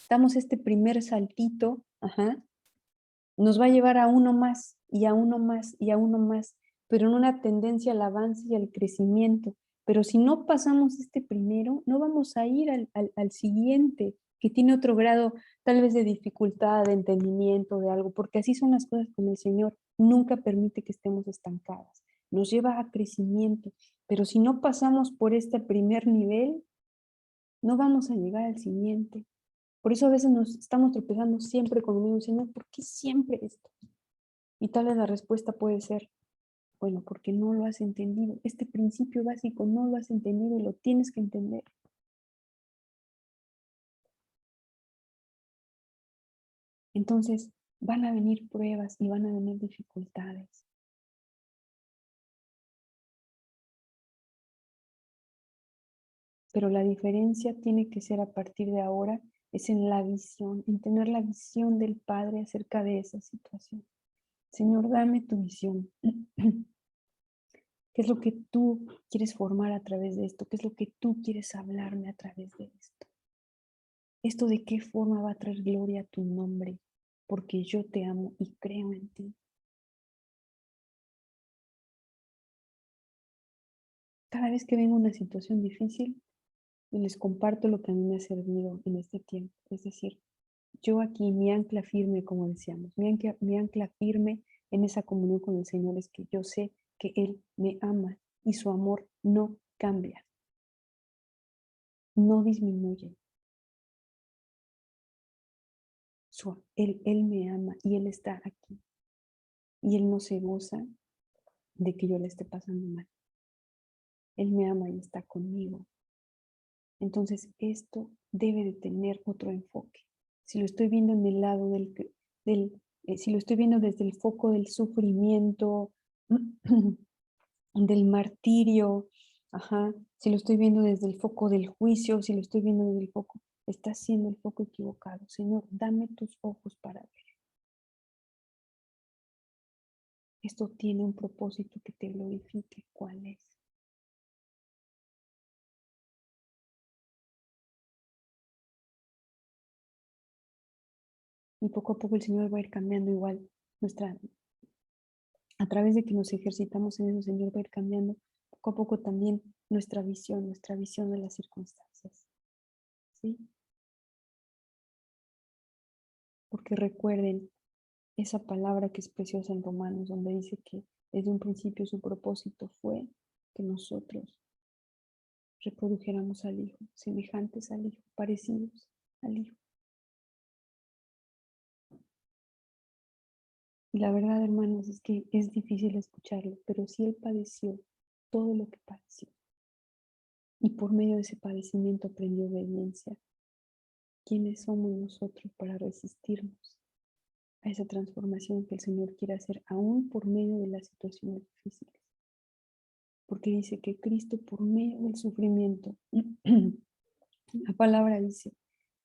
damos este primer saltito, ajá, nos va a llevar a uno más y a uno más y a uno más, pero en una tendencia al avance y al crecimiento. Pero si no pasamos este primero, no vamos a ir al siguiente, que tiene otro grado tal vez de dificultad, de entendimiento, de algo, porque así son las cosas con el Señor. Nunca permite que estemos estancadas. Nos lleva a crecimiento. Pero si no pasamos por este primer nivel, no vamos a llegar al siguiente. Por eso a veces nos estamos tropezando siempre con lo mismo, Señor, ¿por qué siempre esto? Y tal vez la respuesta puede ser, bueno, porque no lo has entendido. Este principio básico no lo has entendido y lo tienes que entender. Entonces, van a venir pruebas y van a venir dificultades. Pero la diferencia tiene que ser a partir de ahora, es en la visión, en tener la visión del Padre acerca de esa situación. Señor, dame tu visión. ¿Qué es lo que tú quieres formar a través de esto? ¿Qué es lo que tú quieres hablarme a través de esto? ¿Esto de qué forma va a traer gloria a tu nombre? Porque yo te amo y creo en ti. Cada vez que vengo una situación difícil, les comparto lo que a mí me ha servido en este tiempo. Es decir, Yo aquí, mi ancla firme, como decíamos, mi ancla firme en esa comunión con el Señor es que yo sé que Él me ama y su amor no cambia, no disminuye. Él me ama y Él está aquí. Y Él no se goza de que yo le esté pasando mal. Él me ama y está conmigo. Entonces esto debe de tener otro enfoque. Si lo estoy viendo en el lado si lo estoy viendo desde el foco del sufrimiento, del martirio, si lo estoy viendo desde el foco del juicio, si lo estoy viendo desde el foco, está siendo el foco equivocado. Señor, dame tus ojos para ver. Esto tiene un propósito que te glorifique. ¿Cuál es? Y poco a poco el Señor va a ir cambiando igual a través de que nos ejercitamos en eso, el Señor va a ir cambiando poco a poco también nuestra visión de las circunstancias. ¿Sí? Porque recuerden esa palabra que es preciosa en Romanos, donde dice que desde un principio su propósito fue que nosotros reprodujéramos al Hijo, semejantes al Hijo, parecidos al Hijo. Y la verdad, hermanos, es que es difícil escucharlo, pero si Él padeció todo lo que padeció, y por medio de ese padecimiento aprendió obediencia, ¿quiénes somos nosotros para resistirnos a esa transformación que el Señor quiere hacer aún por medio de las situaciones difíciles? Porque dice que Cristo por medio del sufrimiento, la palabra dice,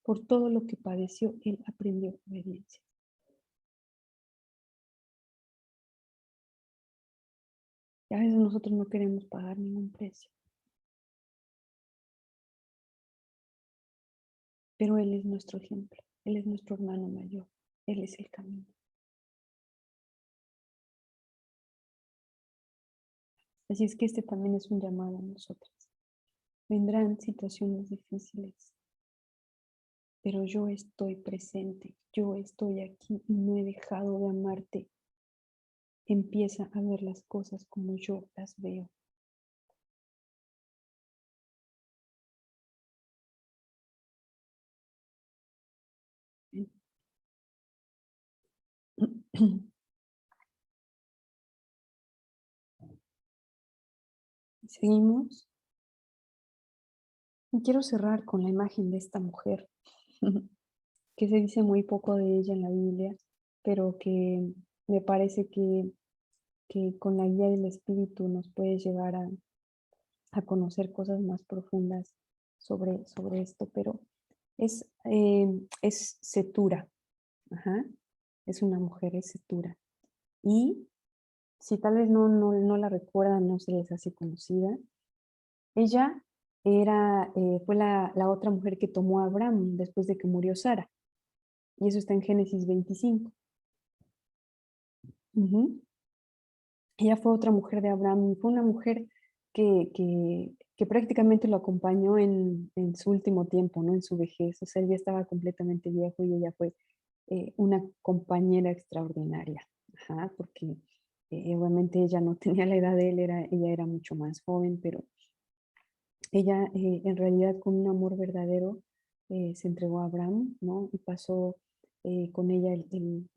por todo lo que padeció, Él aprendió obediencia. Y a veces nosotros no queremos pagar ningún precio. Pero Él es nuestro ejemplo, Él es nuestro hermano mayor, Él es el camino. Así es que este también es un llamado a nosotros. Vendrán situaciones difíciles, pero yo estoy presente, yo estoy aquí y no he dejado de amarte. Empieza a ver las cosas como yo las veo. Seguimos. Y quiero cerrar con la imagen de esta mujer, que se dice muy poco de ella en la Biblia, pero que me parece que con la guía del Espíritu nos puede llevar a conocer cosas más profundas sobre esto, pero es Cetura, es una mujer, es Cetura. Y si tal vez no la recuerdan, no se les hace conocida, ella fue la otra mujer que tomó a Abraham después de que murió Sara. Y eso está en Génesis 25. Ella fue otra mujer de Abraham y fue una mujer que prácticamente lo acompañó en su último tiempo, ¿no? En su vejez. O sea, él ya estaba completamente viejo y ella fue una compañera extraordinaria. Porque obviamente ella no tenía la edad de él, ella era mucho más joven, pero ella en realidad con un amor verdadero se entregó a Abraham, ¿no? Y pasó con ella el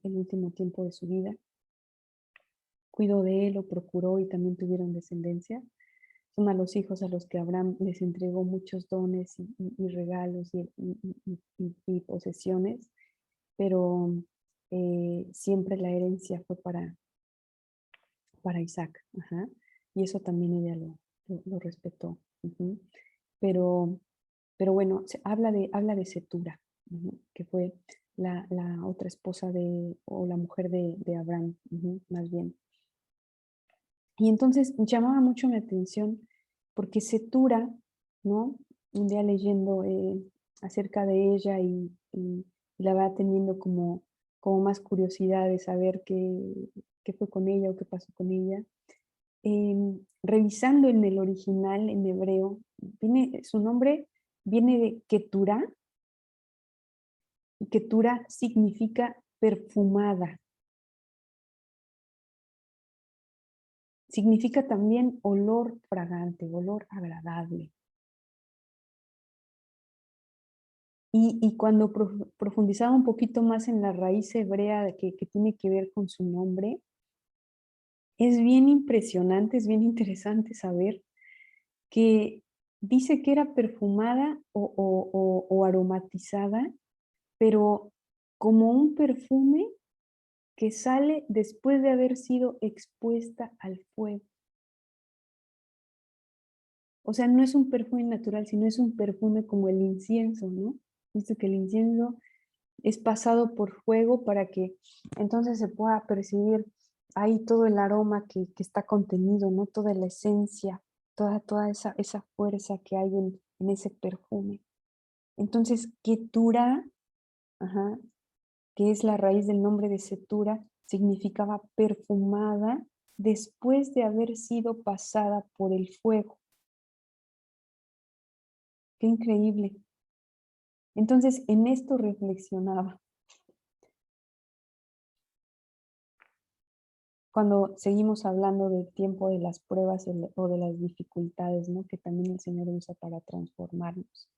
último tiempo de su vida. Cuidó de él, lo procuró y también tuvieron descendencia. Son a los hijos a los que Abraham les entregó muchos dones y regalos y posesiones, pero siempre la herencia fue para Isaac. Y eso también ella lo respetó. Pero bueno, habla de Cetura, que fue la otra esposa o la mujer de Abraham, más bien. Y entonces llamaba mucho mi atención porque Cetura, ¿no? Un día leyendo acerca de ella y la va teniendo como más curiosidad de saber qué fue con ella o qué pasó con ella. Revisando en el original, en hebreo, su nombre viene de Keturah, Y ketura significa perfumada. Significa también olor fragante, olor agradable. Y cuando profundizaba un poquito más en la raíz hebrea que tiene que ver con su nombre, es bien impresionante, es bien interesante saber que dice que era perfumada o aromatizada, pero como un perfume que sale después de haber sido expuesta al fuego. O sea, no es un perfume natural, sino es un perfume como el incienso, ¿no? Visto que el incienso es pasado por fuego para que entonces se pueda percibir ahí todo el aroma que está contenido, ¿no? Toda la esencia, toda esa fuerza que hay en ese perfume. Entonces, ketura, que es la raíz del nombre de Setura, significaba perfumada después de haber sido pasada por el fuego. Qué increíble. Entonces, en esto reflexionaba. Cuando seguimos hablando del tiempo de las pruebas o de las dificultades, ¿no? Que también el Señor usa para transformarnos.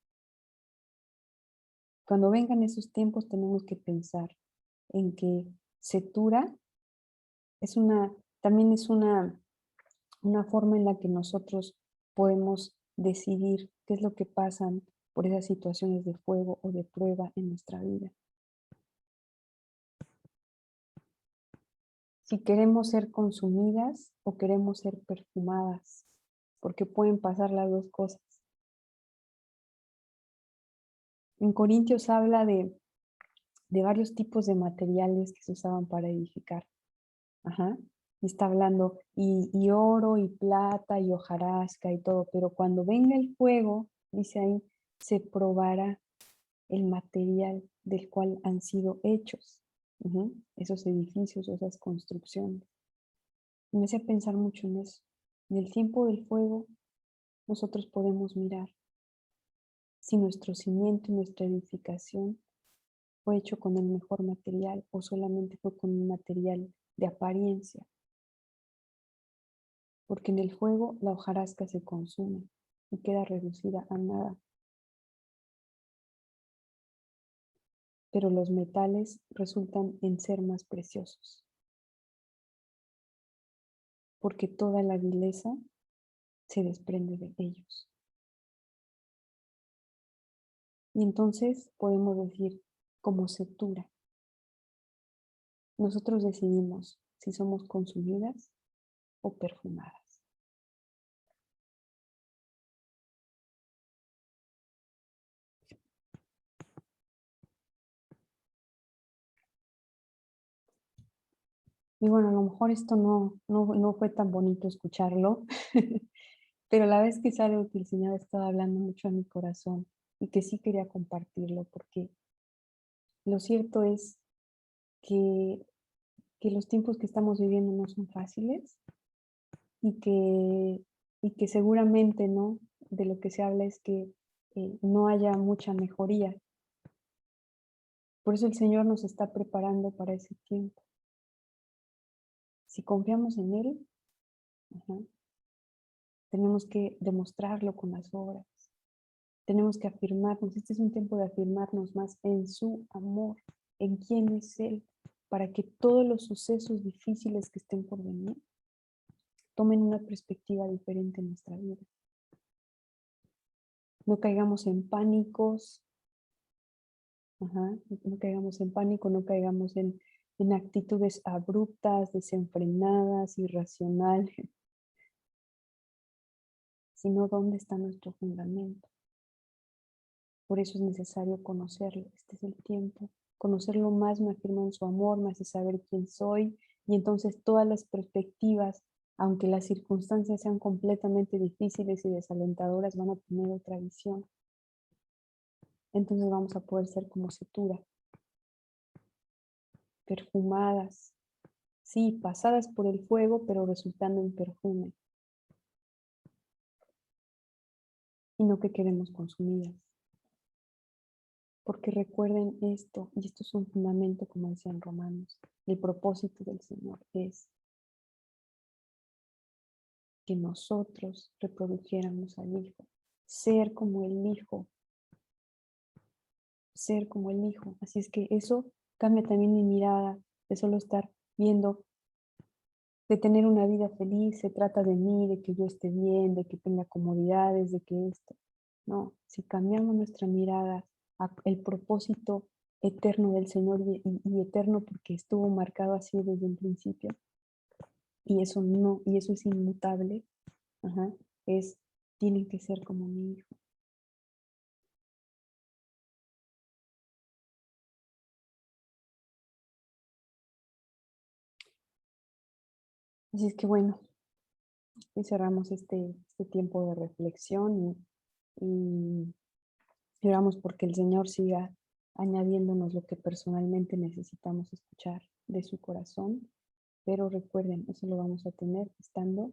Cuando vengan esos tiempos tenemos que pensar en que Setura también es una forma en la que nosotros podemos decidir qué es lo que pasan por esas situaciones de fuego o de prueba en nuestra vida. Si queremos ser consumidas o queremos ser perfumadas, porque pueden pasar las dos cosas. En Corintios habla de varios tipos de materiales que se usaban para edificar. Y está hablando y oro y plata y hojarasca y todo, pero cuando venga el fuego, dice ahí, se probará el material del cual han sido hechos esos edificios, esas construcciones. Y me hace pensar mucho en eso. En el tiempo del fuego, nosotros podemos mirar si nuestro cimiento y nuestra edificación fue hecho con el mejor material o solamente fue con un material de apariencia. Porque en el fuego la hojarasca se consume y queda reducida a nada. Pero los metales resultan en ser más preciosos. Porque toda la vileza se desprende de ellos. Y entonces podemos decir, como Setura, nosotros decidimos si somos consumidas o perfumadas. Y bueno, a lo mejor esto no fue tan bonito escucharlo, pero a la vez que sale que el Señor estaba hablando mucho a mi corazón y que sí quería compartirlo, porque lo cierto es que los tiempos que estamos viviendo no son fáciles y que seguramente, ¿no? De lo que se habla es que no haya mucha mejoría. Por eso el Señor nos está preparando para ese tiempo. Si confiamos en Él, tenemos que demostrarlo con las obras. Tenemos que afirmarnos. Este es un tiempo de afirmarnos más en su amor, en quién es Él, para que todos los sucesos difíciles que estén por venir tomen una perspectiva diferente en nuestra vida. No caigamos en pánicos, no caigamos en pánico, no caigamos en actitudes abruptas, desenfrenadas, irracionales, sino dónde está nuestro fundamento. Por eso es necesario conocerlo. Este es el tiempo. Conocerlo más me afirma en su amor, me hace saber quién soy, y entonces todas las perspectivas, aunque las circunstancias sean completamente difíciles y desalentadoras, van a tener otra visión. Entonces vamos a poder ser como Setura, perfumadas, sí, pasadas por el fuego, pero resultando en perfume. Y no que queremos consumidas. Porque recuerden esto, y esto es un fundamento, como decían Romanos, el propósito del Señor es que nosotros reprodujéramos al Hijo, ser como el Hijo, ser como el Hijo. Así es que eso cambia también mi mirada de solo estar viendo, de tener una vida feliz, se trata de mí, de que yo esté bien, de que tenga comodidades, de que esto. No, si cambiamos nuestra mirada al propósito eterno del Señor y eterno porque estuvo marcado así desde el principio, y eso no, y eso es inmutable, ajá, tienen que ser como mi Hijo. Así es que bueno, y cerramos este tiempo de reflexión y oramos porque el Señor siga añadiéndonos lo que personalmente necesitamos escuchar de su corazón, pero recuerden, eso lo vamos a tener estando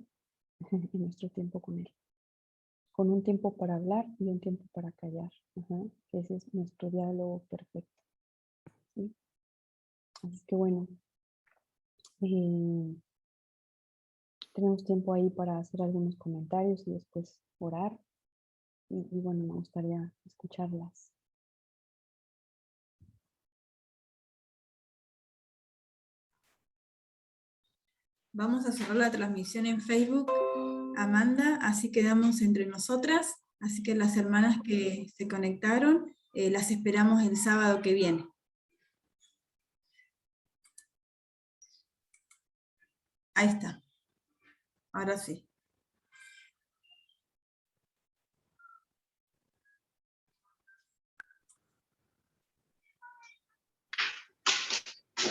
en nuestro tiempo con Él, con un tiempo para hablar y un tiempo para callar, que ese es nuestro diálogo perfecto, ¿sí? Así que bueno, tenemos tiempo ahí para hacer algunos comentarios y después orar. Y bueno, me gustaría escucharlas. Vamos a cerrar la transmisión en Facebook, Amanda, así quedamos entre nosotras. Así que las hermanas que se conectaron, las esperamos el sábado que viene. Ahí está. Ahora sí.